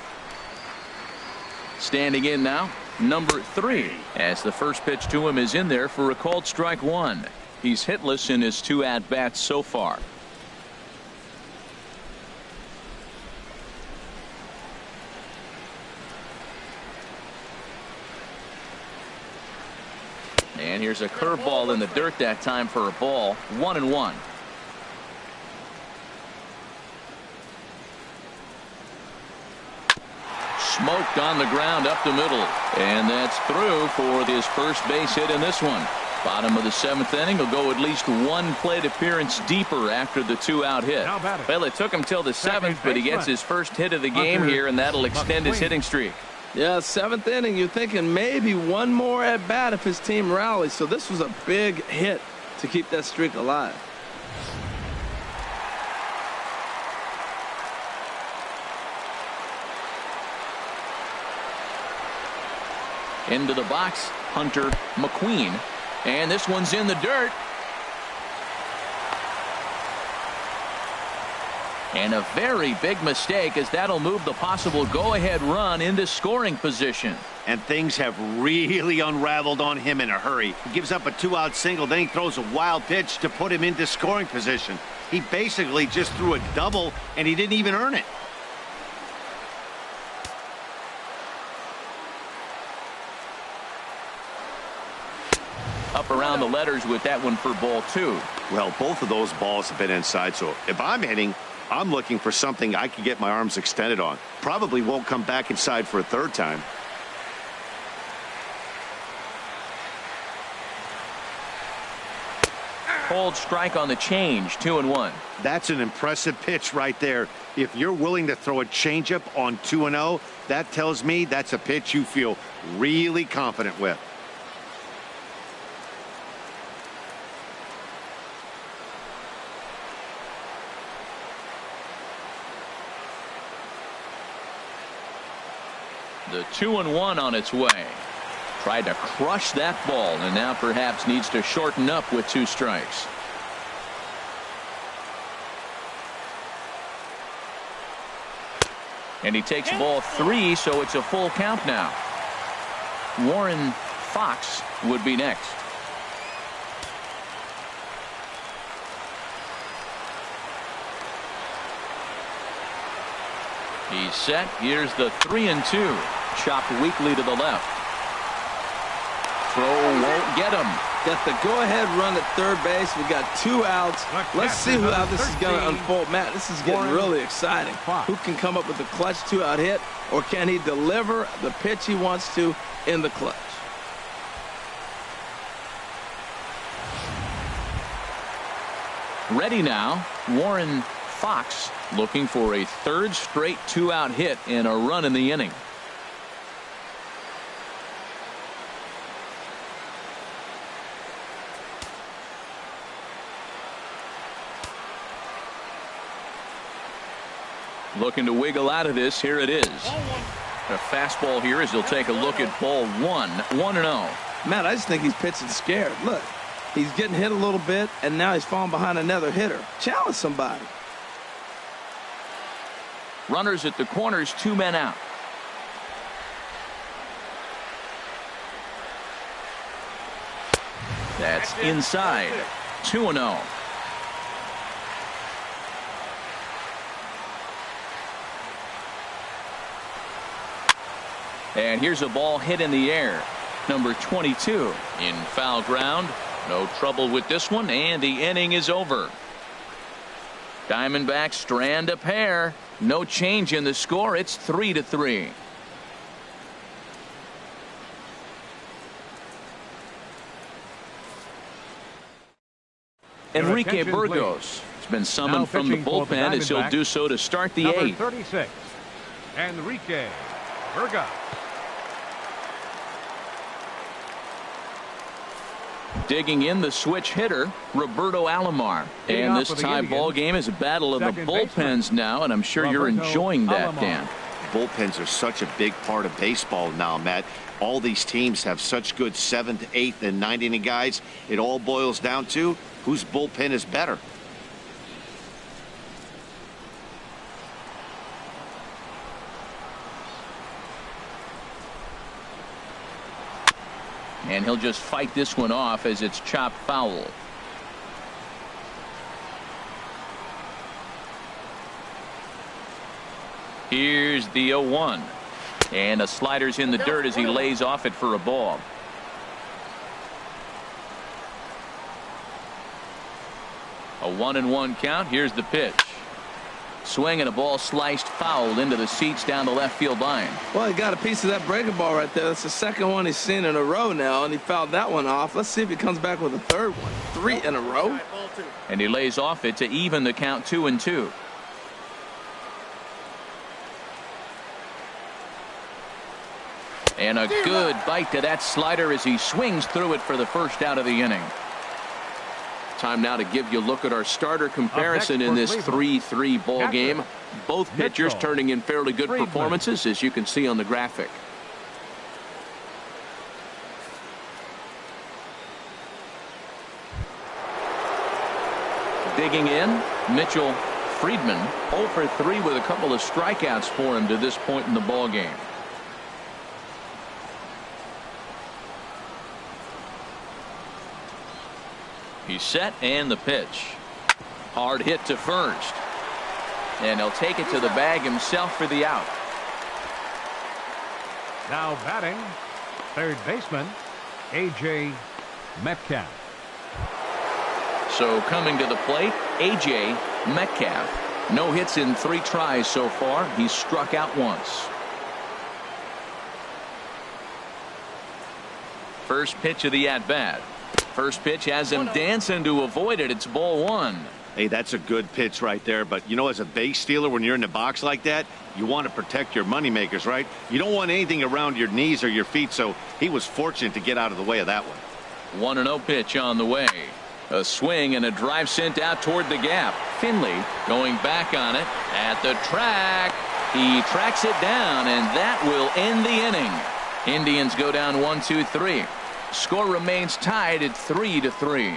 Standing in now, number 3, as the first pitch to him is in there for a called strike 1. He's hitless in his 2 at-bats so far. And here's a curveball in the dirt that time for a ball. 1-1. Smoked on the ground up the middle, and that's through for his first base hit in this one. Bottom of the 7th inning. Will go at least one plate appearance deeper after the 2-out hit. Well, it took him till the 7th, but he gets his first hit of the game here, and that'll extend his hitting streak. Yeah, 7th inning, you're thinking maybe one more at bat if his team rallies. So this was a big hit to keep that streak alive. Into the box, Hunter McQueen. And this one's in the dirt. And a very big mistake, as that'll move the possible go-ahead run into scoring position. And things have really unraveled on him in a hurry. He gives up a 2-out single, then he throws a wild pitch to put him into scoring position. He basically just threw a double, and he didn't even earn it. Up around the letters with that one for ball 2. Well, both of those balls have been inside, so if I'm hitting, I'm looking for something I can get my arms extended on. Probably won't come back inside for a third time. Cold strike on the change. 2-1. That's an impressive pitch right there. If you're willing to throw a changeup on 2-0, that tells me that's a pitch you feel really confident with. The 2-1 on its way. Tried to crush that ball, and now perhaps needs to shorten up with 2 strikes. And he takes ball 3, so it's a full count now. Warren Fox would be next. He's set. Here's the 3-2. Chopped weakly to the left. Throw won't get him. Got the go-ahead run at third base. We got 2 outs. Let's see how this is going to unfold. Matt, this is getting really exciting. Who can come up with a clutch 2-out hit, or can he deliver the pitch he wants to in the clutch? Ready now, Warren Fox looking for a third straight 2-out hit and a run in the inning. Looking to wiggle out of this. Here it is. A fastball here as he'll take a look at ball 1. 1-0. Man, I just think he's pitching scared. Look, he's getting hit a little bit, and now he's falling behind another hitter. Challenge somebody. Runners at the corners, 2 men out. That's inside. 2-0. And here's a ball hit in the air. Number 22 in foul ground. No trouble with this one, and the inning is over. Diamondbacks strand a pair. No change in the score. It's 3-3. Enrique Burgos has been summoned from the bullpen as he'll do so to start the Number 8th. 36, Enrique Burgos. Digging in the switch hitter, Roberto Alomar. And this tie ball game is a battle of the bullpens now, and I'm sure you're enjoying that, Dan. Bullpens are such a big part of baseball now, Matt. All these teams have such good 7th, 8th, and 9th inning guys. It all boils down to whose bullpen is better. And he'll just fight this one off as it's chopped foul. Here's the 0-1. And a slider's in the dirt as he lays off it for a ball. A 1-1 count. Here's the pitch. Swing and a ball sliced foul into the seats down the left field line. Well, he got a piece of that breaking ball right there. That's the second one he's seen in a row now, and he fouled that one off. Let's see if he comes back with a third one. 3 in a row. And he lays off it to even the count 2-2. And a good bite to that slider as he swings through it for the first out of the inning. Time now to give you a look at our starter comparison in this 3-3 ball game. Both pitchers turning in fairly good performances, as you can see on the graphic. Digging in, Mitchell Friedman 0 for 3 with a couple of strikeouts for him to this point in the ball game. He's set, and the pitch. Hard hit to first. And he'll take it to the bag himself for the out. Now batting, third baseman, A.J. Metcalf. So coming to the plate, A.J. Metcalf. No hits in 3 tries so far. He's struck out once. First pitch of the at-bat. First pitch has him dancing to avoid it. It's ball 1. Hey, that's a good pitch right there. But, you know, as a base stealer, when you're in the box like that, you want to protect your moneymakers, right? You don't want anything around your knees or your feet, so he was fortunate to get out of the way of that one. 1-0 pitch on the way. A swing and a drive sent out toward the gap. Finley going back on it at the track. He tracks it down, and that will end the inning. Indians go down 1-2-3. Score remains tied at 3-3.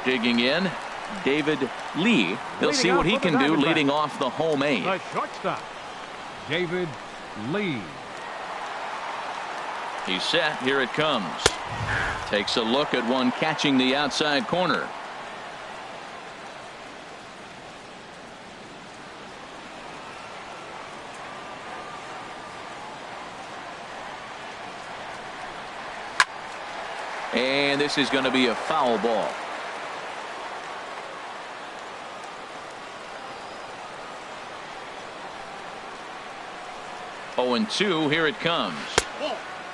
Digging in, David Lee. They'll see what he can do leading off the home 8. The shortstop, David Lee. He's set. Here it comes. Takes a look at one catching the outside corner. And this is going to be a foul ball. Oh, 0-2. Here it comes.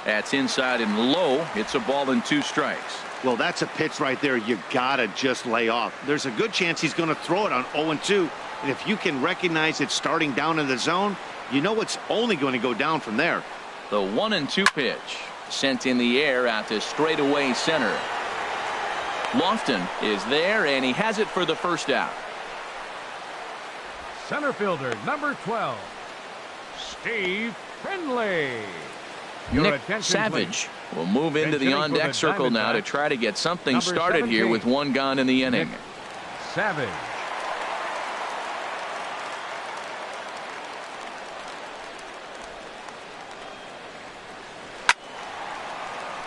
That's inside and low. It's a ball and 2 strikes. Well, that's a pitch right there you gotta just lay off. There's a good chance he's going to throw it on 0-2, and if you can recognize it starting down in the zone, you know it's only going to go down from there. The 1-2 pitch sent in the air out to straightaway center. Lofton is there, and he has it for the first out. Center fielder, number 12, Steve Finley. Your Nick attention, Savage please. will move into the on-deck circle now to try to get something started here with 1 gone in the inning. Nick Savage.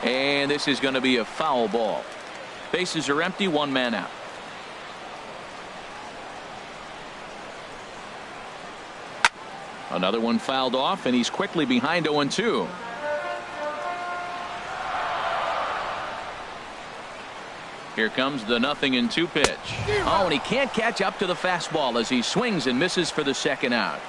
And this is going to be a foul ball. Bases are empty, 1 man out. Another one fouled off, and he's quickly behind 0-2. Here comes the 0-2 pitch. Oh, and he can't catch up to the fastball as he swings and misses for the second out.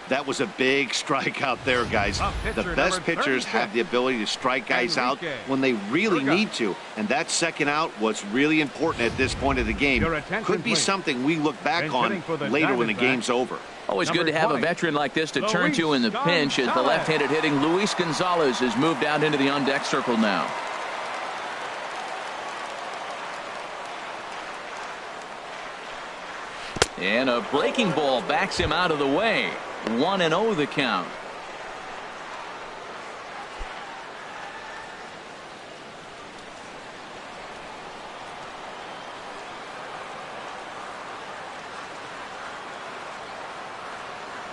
That was a big strikeout there, guys. The best pitchers have the ability to strike guys out when they really need to, and that second out was really important at this point of the game. Could be something we look back on later when the game's over. Always good to have a veteran like this to turn to in the pinch, as the left-handed hitting Luis Gonzalez has moved out into the on-deck circle now. And a breaking ball backs him out of the way. 1-0 the count.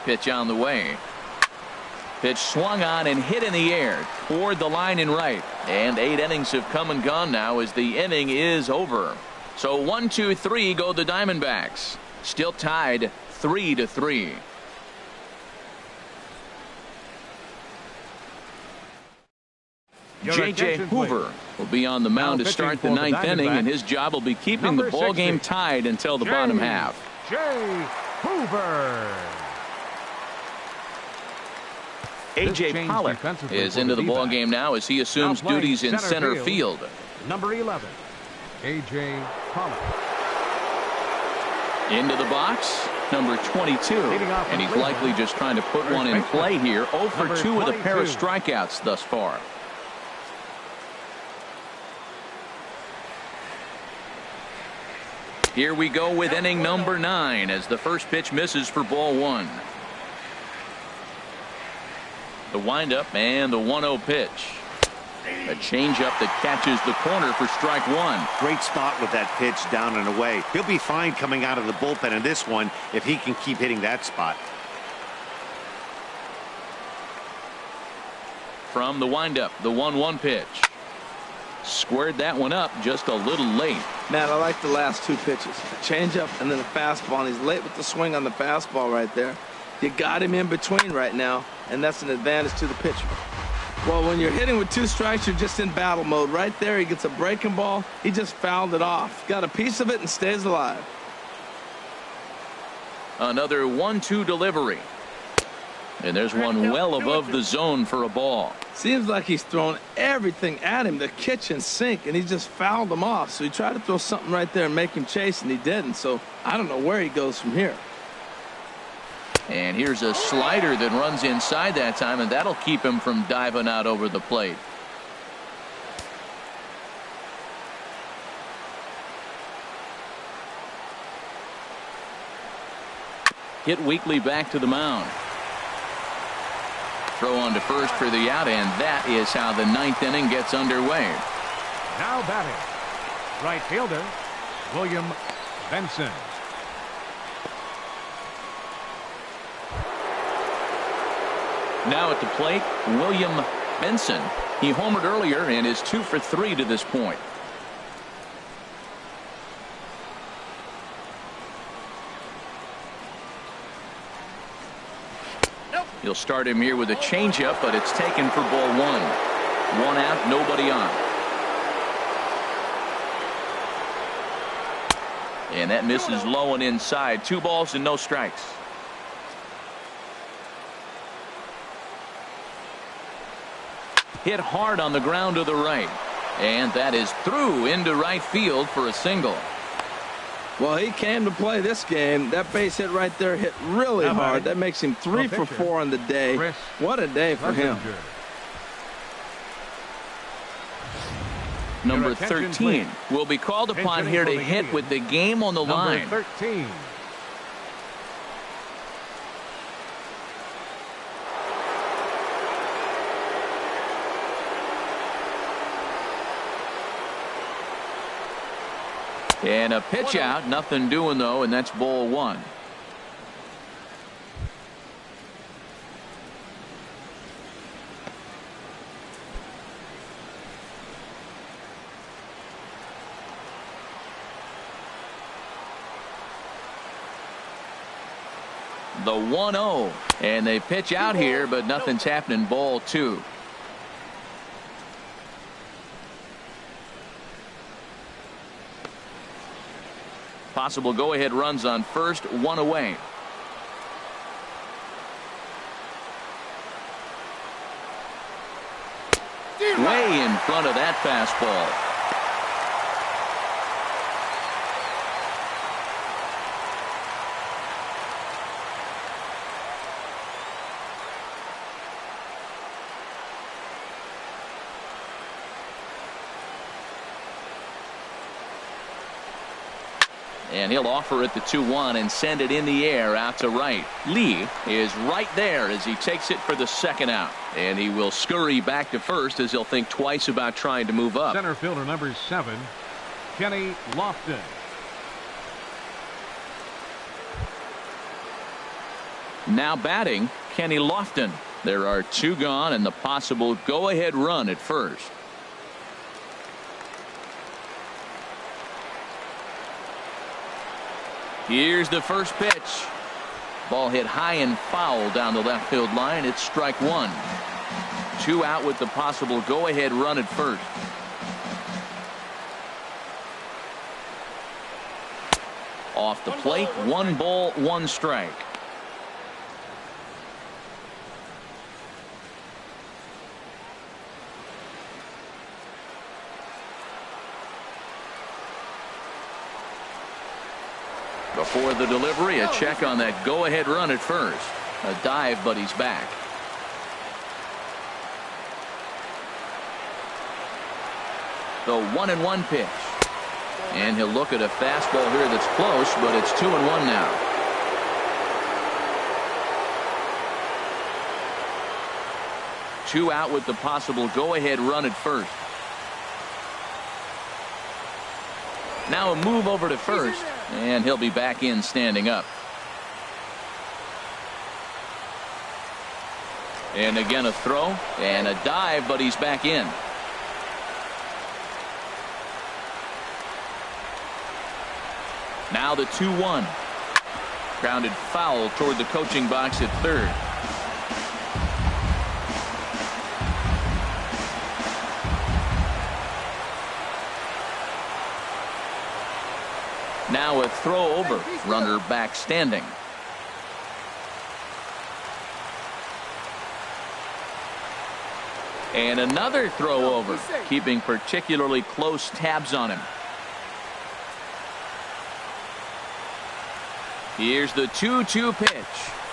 Pitch on the way. Pitch swung on and hit in the air toward the line and right. And 8 innings have come and gone now as the inning is over. So 1, 2, 3 go the Diamondbacks. Still tied 3-3. J.J. Hoover will be on the mound to start the 9th inning, and his job will be keeping the ball game tied until the bottom half. J. Hoover. A.J. Pollock is into the ball game now as he assumes duties in center field. Number 11, A.J. Pollock. Into the box, number 22, and he's likely just trying to put one in play here. 0 for 2 with a pair of strikeouts thus far. Here we go with inning number 9 as the first pitch misses for ball 1. The windup and the 1-0 pitch. A changeup that catches the corner for strike 1. Great spot with that pitch down and away. He'll be fine coming out of the bullpen in this one if he can keep hitting that spot. From the windup, the 1-1 pitch. Squared that one up just a little late. Man, I like the last 2 pitches. A changeup and then a fastball. And he's late with the swing on the fastball right there. You got him in between right now, and that's an advantage to the pitcher. Well, when you're hitting with 2 strikes, you're just in battle mode. Right there, he gets a breaking ball. He just fouled it off. Got a piece of it and stays alive. Another 1-2 delivery. And there's one well above the zone for a ball. Seems like he's thrown everything at him, the kitchen sink, and he just fouled him off. So he tried to throw something right there and make him chase, and he didn't. So I don't know where he goes from here. And here's a slider that runs inside that time, and that'll keep him from diving out over the plate. Hit weakly back to the mound. Throw on to first for the out, and that is how the 9th inning gets underway. Now batting, right fielder, William Benson. Now at the plate, William Benson. He homered earlier and is 2 for 3 to this point. He'll start him here with a changeup, but it's taken for ball 1. 1 out, nobody on. And that misses low and inside. 2 balls and no strikes. hit hard on the ground to the right. And that is through into right field for a single. Well, he came to play this game. That base hit right there hit really hard. That makes him 3 for 4 on the day. What a day for him. Number 13 will be called upon here to hit with the game on the line. Number 13. And a pitch out, nothing doing though, and that's ball 1. The 1-0, and they pitch out here, but nothing's happening. Ball 2. Possible go-ahead runs on first, 1 away. Way in front of that fastball. And he'll offer it the 2-1 and send it in the air out to right. Lee is right there as he takes it for the second out. And he will scurry back to first as he'll think twice about trying to move up. Center fielder number 7, Kenny Lofton. Now batting, Kenny Lofton. There are 2 gone and the possible go-ahead run at first. Here's the first pitch. Ball hit high and foul down the left field line. It's strike 1. 2 out with the possible go-ahead run at first. Off the plate, 1 ball, 1 strike. Before the delivery, a check on that go-ahead run at first. A dive, but he's back. The 1-1 pitch. And he'll look at a fastball here that's close, but it's 2-1 now. Two out with the possible go-ahead run at first. Now a move over to first, and he'll be back in standing up. And again a throw and a dive, but he's back in. Now the 2-1. Grounded foul toward the coaching box at third. Now a throw over, runner back standing. And another throw over, keeping particularly close tabs on him. Here's the 2-2 pitch.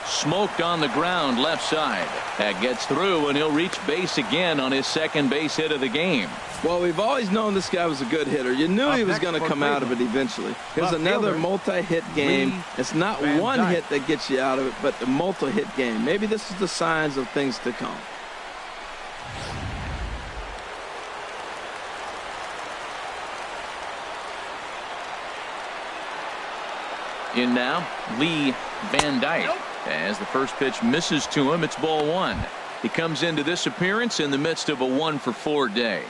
Smoked on the ground left side. That gets through, and he'll reach base again on his second base hit of the game. Well, we've always known this guy was a good hitter. You knew he was going to come out of it eventually. Here's another multi-hit game. It's not one hit that gets you out of it, but the multi-hit game. Maybe this is the signs of things to come. In now, Lee Van Dyke. As the first pitch misses to him, it's ball 1. He comes into this appearance in the midst of a 1-for-4 day.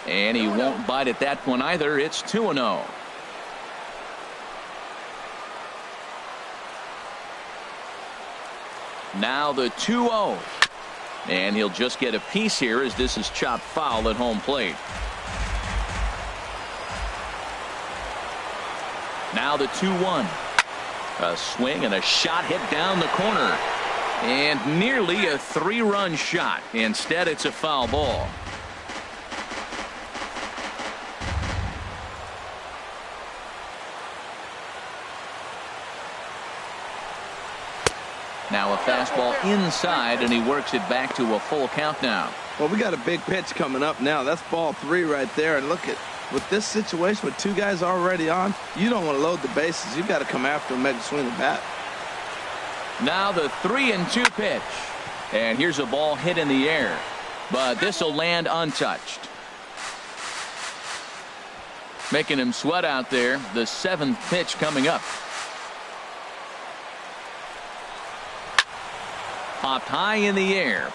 And he won't bite at that one either. It's 2-0. Now the 2-0. And he'll just get a piece here as this is chopped foul at home plate. Now the 2-1. A swing and a shot hit down the corner. And nearly a 3-run shot. Instead, it's a foul ball. Now a fastball inside, and he works it back to a full count now. Well, we got a big pitch coming up now. That's ball 3 right there. And look at, with this situation with 2 guys already on, you don't want to load the bases. You've got to come after him, make him swing the bat. Now the 3-2 pitch. And here's a ball hit in the air. But this will land untouched. Making him sweat out there. The 7th pitch coming up. Popped high in the air.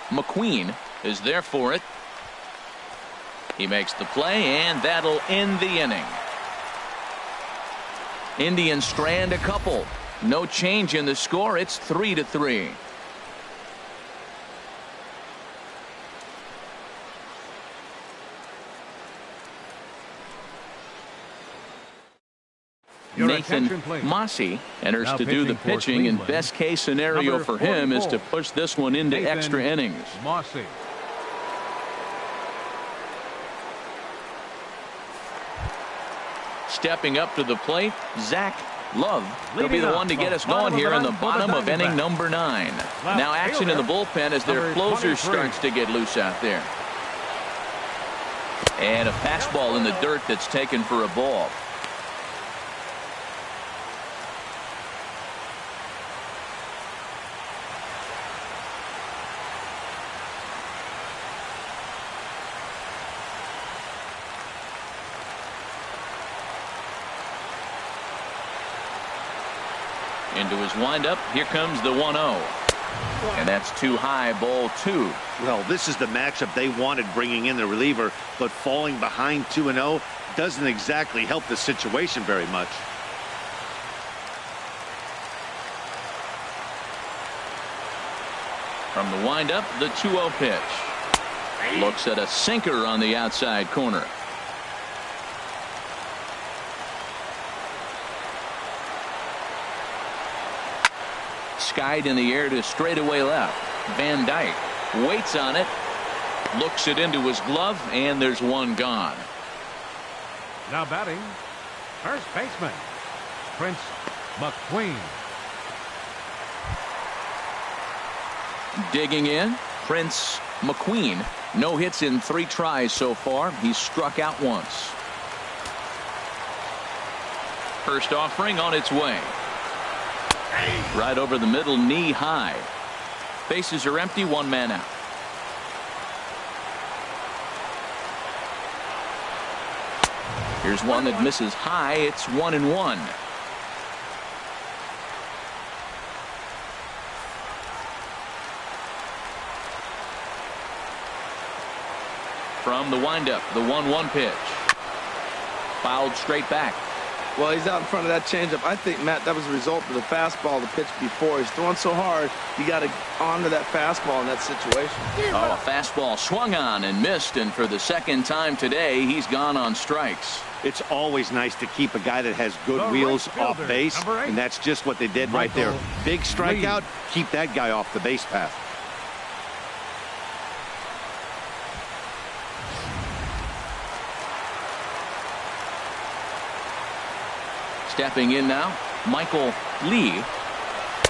McQueen is there for it. He makes the play, and that'll end the inning. Indians strand a couple. No change in the score. It's 3-3. Nathan Mossy enters to do the pitching, and best case scenario for him is to push this one into extra innings. Mossy. Stepping up to the plate, Zach Love. He'll be the one to get us going here in the bottom of inning number 9. Now action in the bullpen as their closer starts to get loose out there. And a fastball in the dirt that's taken for a ball. Into his windup. Here comes the 1-0. And that's too high, ball 2. Well, this is the matchup they wanted, bringing in the reliever, but falling behind 2-0 doesn't exactly help the situation very much. From the windup, the 2-0 pitch. Looks at a sinker on the outside corner. Skied in the air to straightaway left. Van Dyke waits on it, looks it into his glove, and there's one gone. Now batting, first baseman, Prince McQueen. Digging in, Prince McQueen. No hits in 3 tries so far. He's struck out once. First offering on its way. Right over the middle, knee high. Bases are empty, 1 man out. Here's one that misses high. It's 1-1. From the windup, the 1-1 pitch. Fouled straight back. Well, he's out in front of that changeup. I think, Matt, that was a result of the fastball, the pitch before. He's throwing so hard, you got to honor that fastball in that situation. Oh, a fastball swung on and missed, and for the 2nd time today, he's gone on strikes. It's always nice to keep a guy that has good wheels off base, and that's just what they did right there. Big strikeout, keep that guy off the base path. Stepping in now, Michael Lee.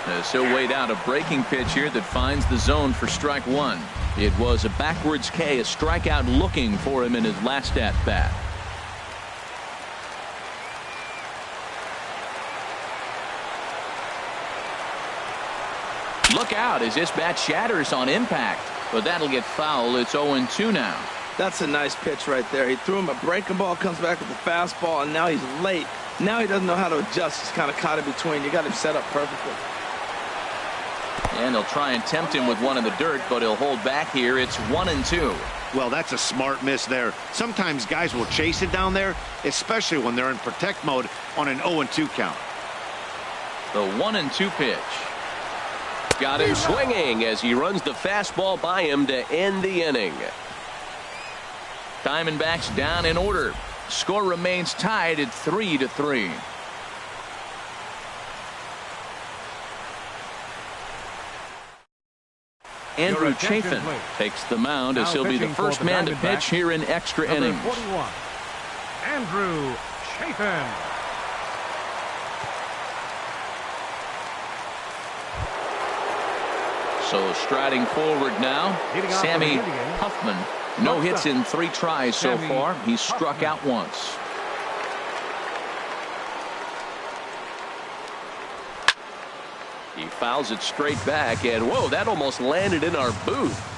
As he'll wait out a breaking pitch here that finds the zone for strike 1. It was a backwards K, a strikeout looking for him in his last at bat. Look out as this bat shatters on impact, but that'll get foul. It's 0-2 now. That's a nice pitch right there. He threw him a breaking ball, comes back with the fastball, and now he's late. Now he doesn't know how to adjust. He's kind of caught in between. You got him set up perfectly. And they'll try and tempt him with one in the dirt, but he'll hold back here. It's 1-2. Well, that's a smart miss there. Sometimes guys will chase it down there, especially when they're in protect mode on an 0-2 count. The 1-2 pitch. Got him swinging as he runs the fastball by him to end the inning. Diamondbacks down in order. Score remains tied at 3-3. Andrew attention, Chafin please. takes the mound as Now he'll be the pitching for first the man to Diamondbacks, pitch here in extra Number innings. 41, Andrew Chafin. So striding forward now, Leading off Sammy for the Indians, Huffman. No hits in 3 tries so Sammy far. He's struck Huffman. out once. He fouls it straight back, and whoa, that almost landed in our booth.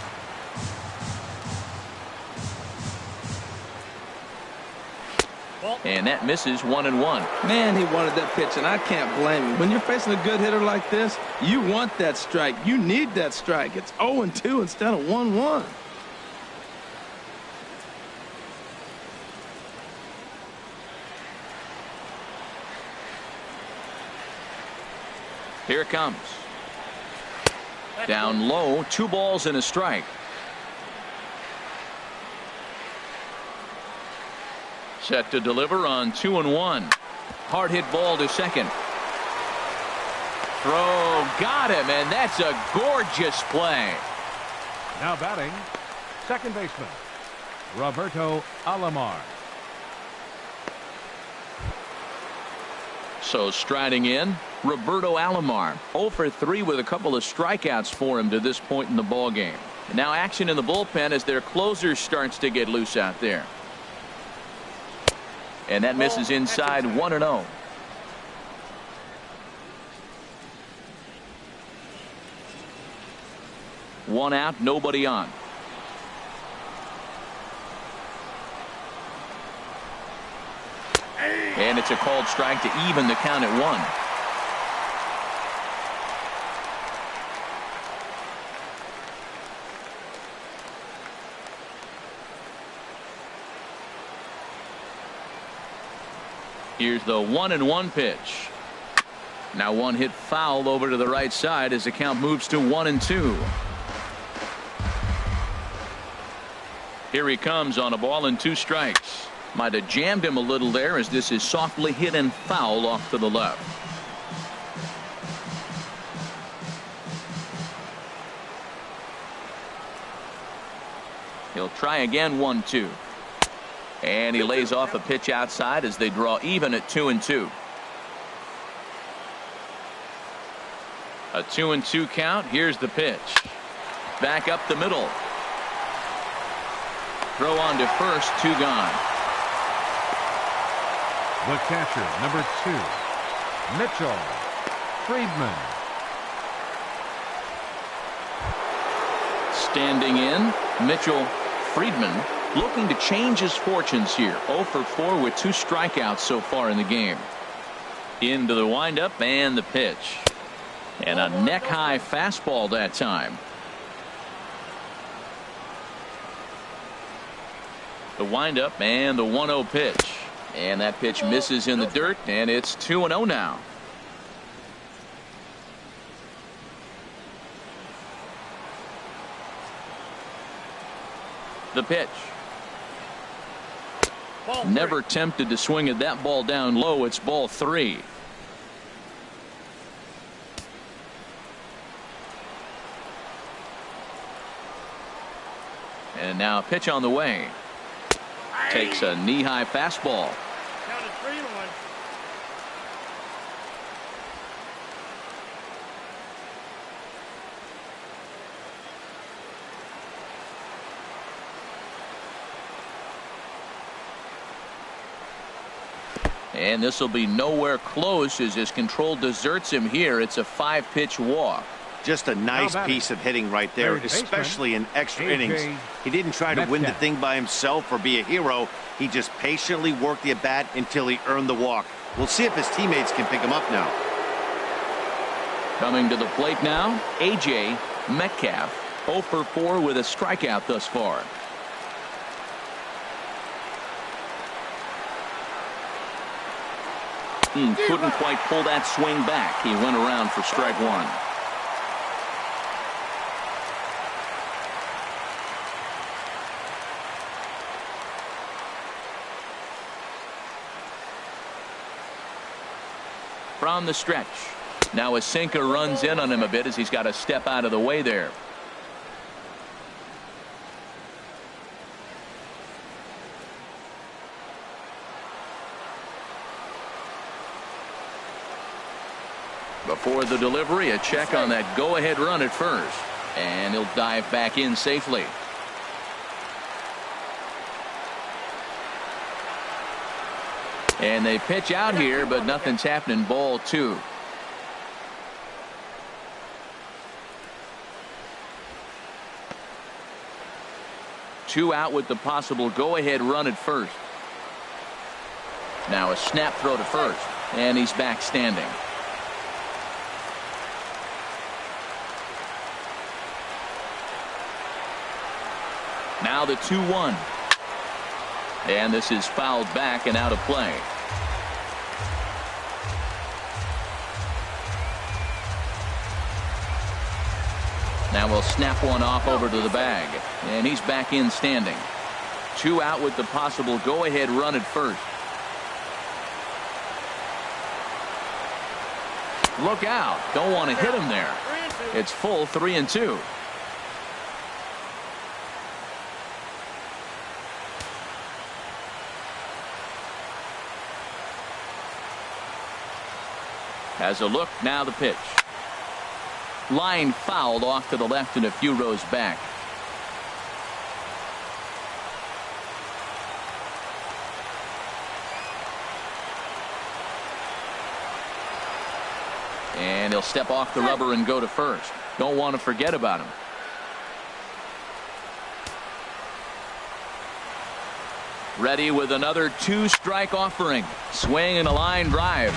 And that misses 1-1. Man, he wanted that pitch, and I can't blame him. When you're facing a good hitter like this, you want that strike. You need that strike. It's 0-2 instead of 1-1. Here it comes. Down low, 2 balls and a strike. Set to deliver on 2-1. Hard hit ball to second. Throw, got him, and that's a gorgeous play. Now batting, second baseman, Roberto Alomar. So striding in, Roberto Alomar, 0 for 3 with a couple of strikeouts for him to this point in the ball game. And now action in the bullpen as their closer starts to get loose out there. And that misses inside 1-0. One out, nobody on. And it's a called strike to even the count at 1. Here's the 1-1 pitch. Now one hit foul over to the right side as the count moves to 1-2. Here he comes on a ball and 2 strikes. Might have jammed him a little there as this is softly hit and foul off to the left. He'll try again 1-2. And he lays off a pitch outside as they draw even at 2-2. A 2-2 count. Here's the pitch. Back up the middle. Throw on to first, 2 gone. The catcher, number 2, Mitchell Friedman. Standing in, Mitchell Friedman looking to change his fortunes here. 0 for 4 with 2 strikeouts so far in the game. Into the windup and the pitch. And a neck-high fastball that time. The windup and the 1-0 pitch. And that pitch misses in the dirt, and it's 2-0 now. The pitch. Never tempted to swing at that ball down low. It's ball 3. And now a pitch on the way. Takes a knee-high fastball. Counted 3-1. And this will be nowhere close as his control deserts him here. It's a 5-pitch walk. Just a nice piece of hitting right there, especially in extra innings. He didn't try to win the thing by himself or be a hero. He just patiently worked the at-bat until he earned the walk. We'll see if his teammates can pick him up now. Coming to the plate now, A.J. Metcalf, 0 for 4 with a strikeout thus far. Couldn't quite pull that swing back. He went around for strike 1. From the stretch. Now a sinker runs in on him a bit as he's got to step out of the way there. Before the delivery, a check on that go-ahead run at first. And he'll dive back in safely. And they pitch out here, but nothing's happening. Ball 2. Two out with the possible go-ahead run at first. Now a snap throw to first, and he's back standing. Now the 2-1. And this is fouled back and out of play. Now we'll snap one off over to the bag. And he's back in standing. Two out with the possible go-ahead run at first. Look out. Don't want to hit him there. It's full 3-2. Has a look, now the pitch. Line fouled off to the left and a few rows back. And he'll step off the rubber and go to first. Don't want to forget about him. Ready with another 2-strike offering. Swing and a line drive.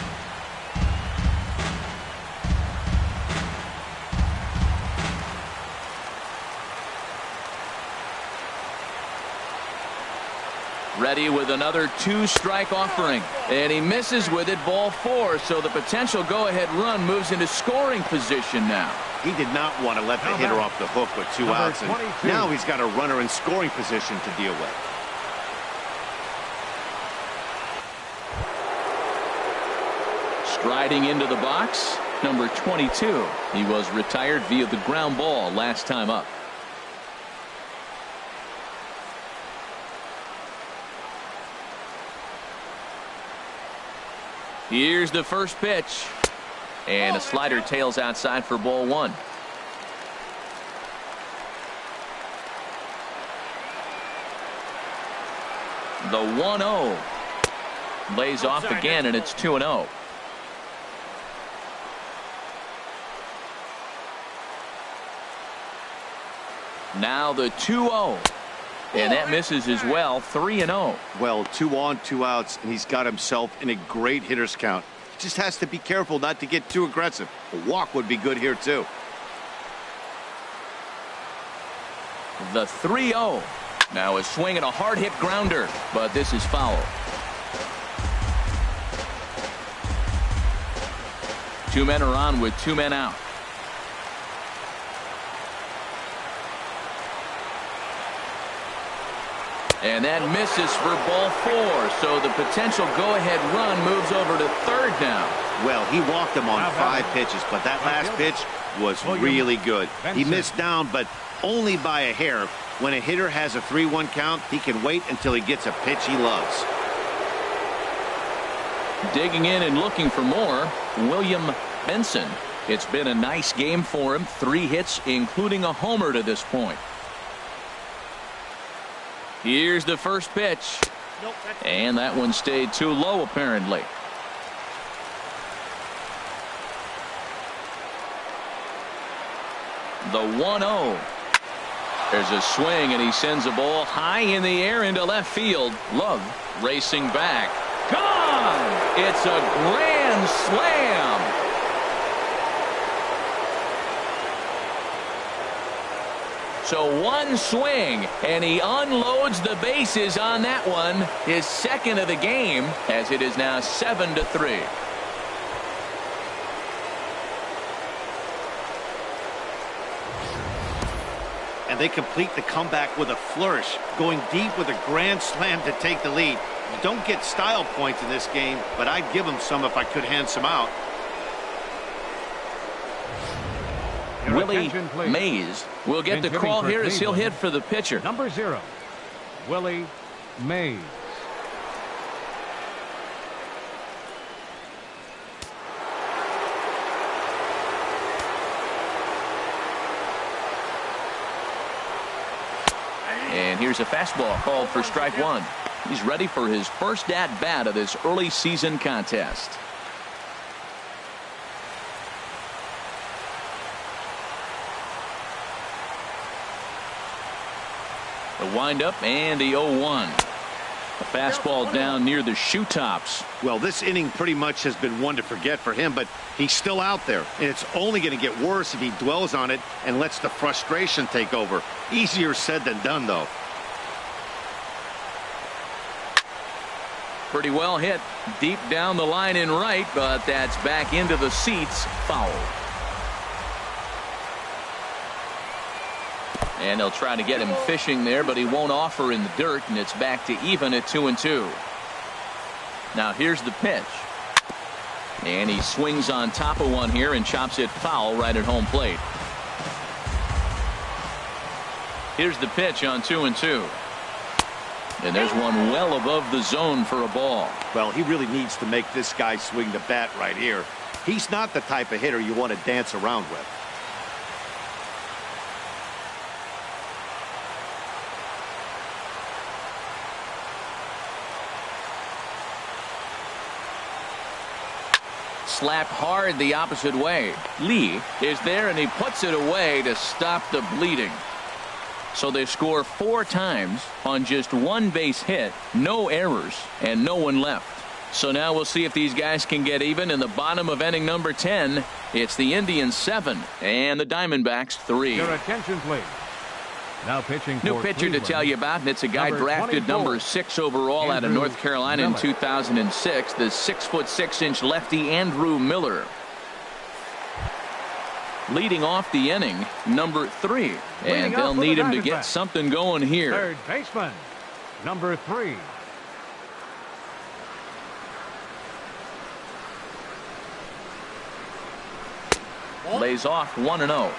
Ready with another 2-strike offering. And he misses with it, ball 4. So the potential go-ahead run moves into scoring position now. He did not want to let the hitter off the hook with 2 outs. And now he's got a runner in scoring position to deal with. Striding into the box, number 22. He was retired via the ground ball last time up. Here's the first pitch. And a slider tails outside for ball 1. The 1-0. Lays off again, and it's 2-0. Now the 2-0. And that misses as well. 3-0. Well, 2 on, 2 outs, and he's got himself in a great hitter's count. He just has to be careful not to get too aggressive. A walk would be good here, too. The 3-0. Now a swing and a hard hit grounder, but this is foul. 2 men are on with 2 men out. And that misses for ball 4. So the potential go-ahead run moves over to third now. Well, he walked him on 5 pitches, but that last pitch was really good. He missed down, but only by a hair. When a hitter has a 3-1 count, he can wait until he gets a pitch he loves. Digging in and looking for more, William Benson. It's been a nice game for him. 3 hits, including a homer to this point. Here's the first pitch. And that one stayed too low, apparently. The 1-0. There's a swing, and he sends a ball high in the air into left field. Love racing back. Gone! It's a grand slam. So one swing, and he unloads the bases on that one. His second of the game, as it is now 7-3. And they complete the comeback with a flourish, going deep with a grand slam to take the lead. You don't get style points in this game, but I'd give them some if I could hand some out. Willie Mays will get the call here as he'll hit for the pitcher. Number 0, Willie Mays. And here's a fastball called for strike one. He's ready for his first at-bat of this early season contest. The windup and the 0-1. A fastball down near the shoe tops. Well, this inning pretty much has been one to forget for him, but he's still out there, and it's only going to get worse if he dwells on it and lets the frustration take over. Easier said than done, though. Pretty well hit deep down the line in right, but that's back into the seats. Foul. And they'll try to get him fishing there, but he won't offer in the dirt, and it's back to even at 2-2. Now here's the pitch. And he swings on top of one here and chops it foul right at home plate. Here's the pitch on 2-2. And there's one well above the zone for a ball. Well, he really needs to make this guy swing the bat right here. He's not the type of hitter you want to dance around with. Slapped hard the opposite way. Lee is there, and he puts it away to stop the bleeding. So they score 4 times on just 1 base hit, no errors, and no one left. So now we'll see if these guys can get even in the bottom of inning number 10. It's the Indians 7 and the Diamondbacks 3. Your attention, please. Now pitching for New pitcher Cleveland, to tell you about, and it's a guy number drafted 24, number 6 overall out of Andrew North Carolina in Miller. 2006, the 6'6" lefty Andrew Miller. Leading off the inning, number 3, and they'll need him to get something going here. Third baseman, number 3. Lays off 1-0.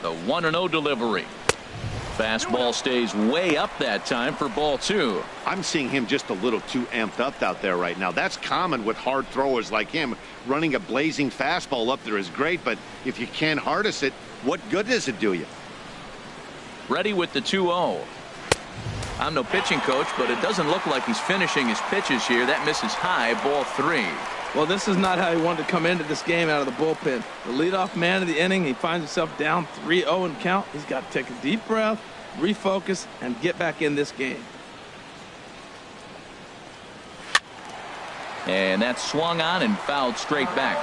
The 1-0 delivery. Fastball stays way up that time for ball 2. I'm seeing him just a little too amped up out there right now. That's common with hard throwers like him. Running a blazing fastball up there is great, but if you can't harness it, what good does it do you? Ready with the 2-0. I'm no pitching coach, but it doesn't look like he's finishing his pitches here. That misses high, ball 3. Well, this is not how he wanted to come into this game out of the bullpen. The leadoff man of the inning, he finds himself down 3-0 in count. He's got to take a deep breath, refocus, and get back in this game. And that's swung on and fouled straight back.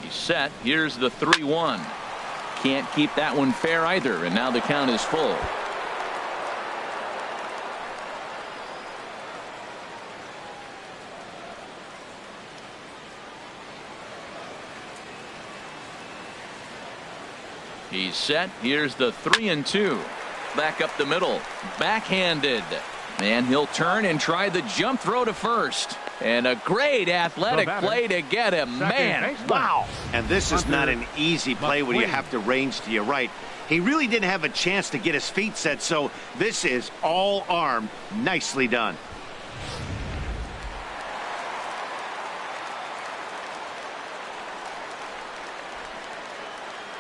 He's set. Here's the 3-1. Can't keep that one fair either, and now the count is full. He's set. Here's the 3-2. Back up the middle. Backhanded. And he'll turn and try the jump throw to first. And a great athletic play to get him. Man, wow. And this is not an easy play when you have to range to your right. He really didn't have a chance to get his feet set, so this is all arm. Nicely done.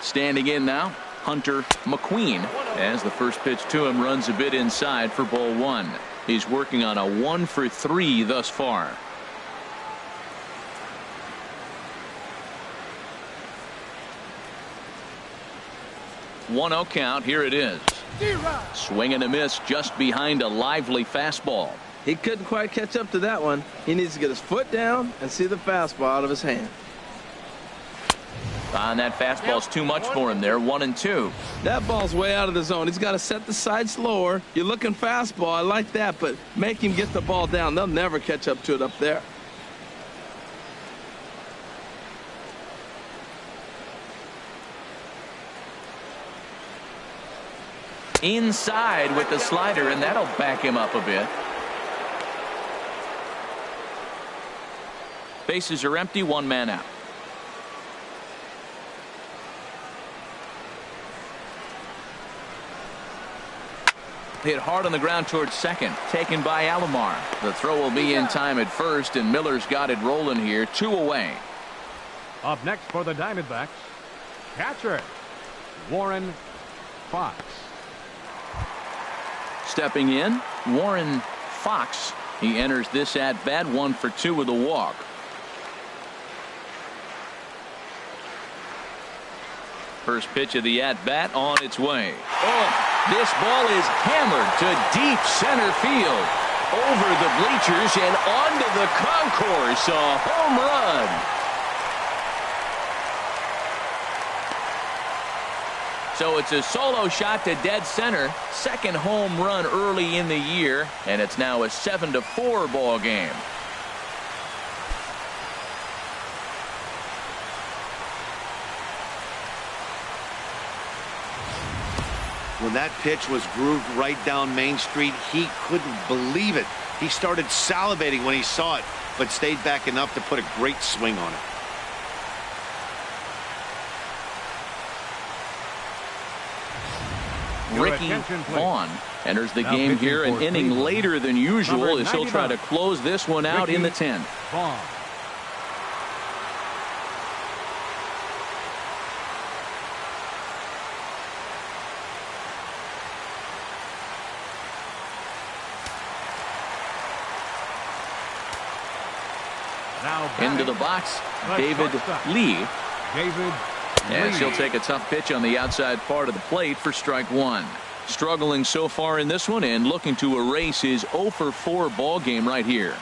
Standing in now, Hunter McQueen, as the first pitch to him runs a bit inside for ball 1. He's working on a 1-for-3 thus far. One 0 count. Here it is. Swing and a miss just behind a lively fastball. He couldn't quite catch up to that one. He needs to get his foot down and see the fastball out of his hand. And that fastball's too much for him there. 1-2. That ball's way out of the zone. He's got to set the side slower. You're looking fastball. I like that, but make him get the ball down. They'll never catch up to it up there. Inside with the slider, and that'll back him up a bit. Bases are empty, 1 man out. hit hard on the ground towards second, taken by Alomar. The throw will be in time at first, and Miller's got it rolling here, 2 away. Up next for the Diamondbacks, catcher Warren Fox. Stepping in, Warren Fox. He enters this at bat 1 for 2 with a walk. First pitch of the at-bat on its way. Oh, this ball is hammered to deep center field. Over the bleachers and onto the concourse. A home run. So it's a solo shot to dead center. Second home run early in the year. And it's now a 7-4 ball game. When that pitch was grooved right down Main Street, he couldn't believe it. He started salivating when he saw it, but stayed back enough to put a great swing on it. Ricky Vaughn enters the game here an inning later than usual as he'll try to close this one out in the 10th. Vaughn. Into the box, David Lee. As he'll take a tough pitch on the outside part of the plate for strike 1. Struggling so far in this one and looking to erase his 0 for 4 ball game right here.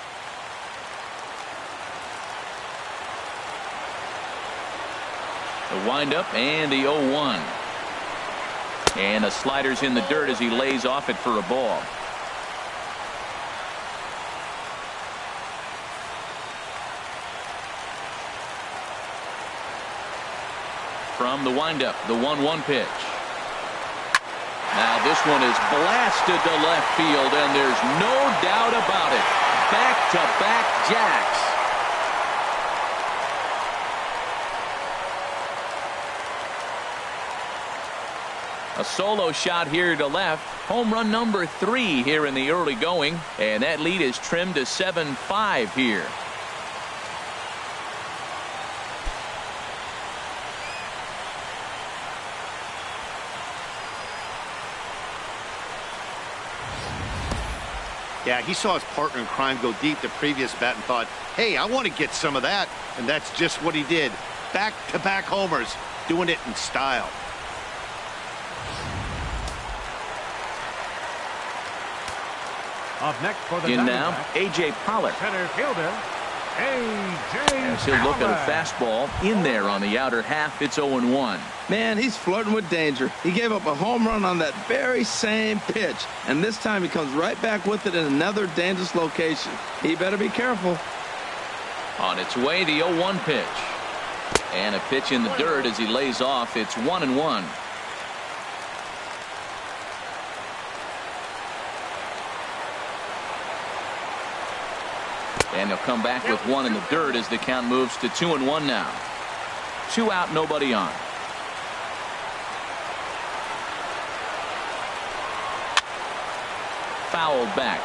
The windup and the 0-1. And the slider's in the dirt as he lays off it for a ball. From the windup, the 1-1 pitch. Now this one is blasted to left field, and there's no doubt about it. Back-to-back jacks. A solo shot here to left. Home run number 3 here in the early going, and that lead is trimmed to 7-5 here. Yeah, he saw his partner in crime go deep the previous bat and thought, hey, I want to get some of that. And that's just what he did. Back-to-back homers, doing it in style. Up next for the in now, Diamondbacks, A.J. Pollock. center fielder A.J. As he'll look at a fastball in there on the outer half. It's 0-1. Man, he's flirting with danger. He gave up a home run on that very same pitch, and this time he comes right back with it in another dangerous location. He better be careful. On its way, the 0-1 pitch. And a pitch in the dirt as he lays off. It's 1-1. And he'll come back with 1 in the dirt as the count moves to 2-1 now. 2 out, nobody on. Fouled back.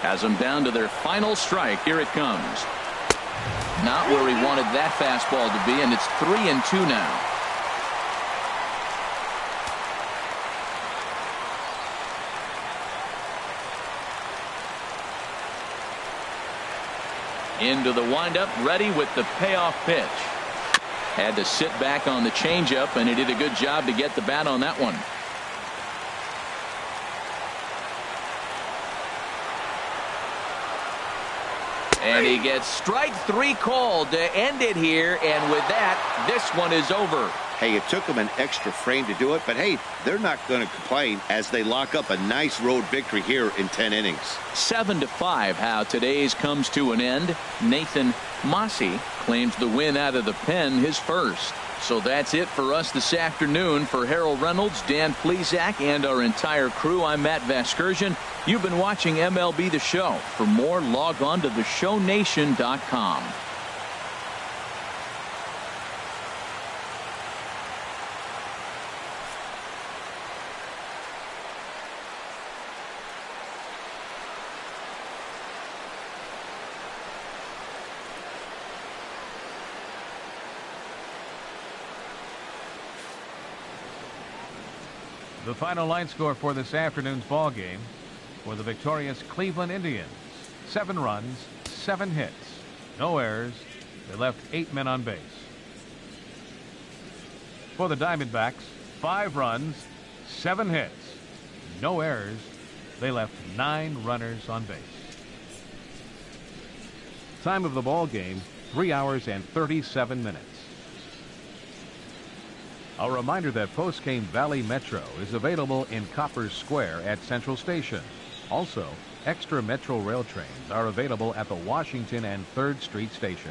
Has them down to their final strike. Here it comes. Not where he wanted that fastball to be, and it's 3-2 now. Into the windup, ready with the payoff pitch. Had to sit back on the changeup, and he did a good job to get the bat on that one. And he gets strike 3 called to end it here, and with that, this one is over. Hey, it took them an extra frame to do it, but hey, they're not going to complain as they lock up a nice road victory here in 10 innings. 7-5 how today's comes to an end. Nathan Mossy claims the win out of the pen, his first. So that's it for us this afternoon. For Harold Reynolds, Dan Plesac, and our entire crew, I'm Matt Vasgersian. You've been watching MLB The Show. For more, log on to theshownation.com. The final line score for this afternoon's ball game for the victorious Cleveland Indians: 7 runs, 7 hits, no errors. They left 8 men on base. For the Diamondbacks, 5 runs, 7 hits, no errors. They left 9 runners on base. Time of the ball game, 3 hours and 37 minutes. A reminder that post-game Valley Metro is available in Copper Square at Central Station. Also, extra Metro rail trains are available at the Washington and 3rd Street station.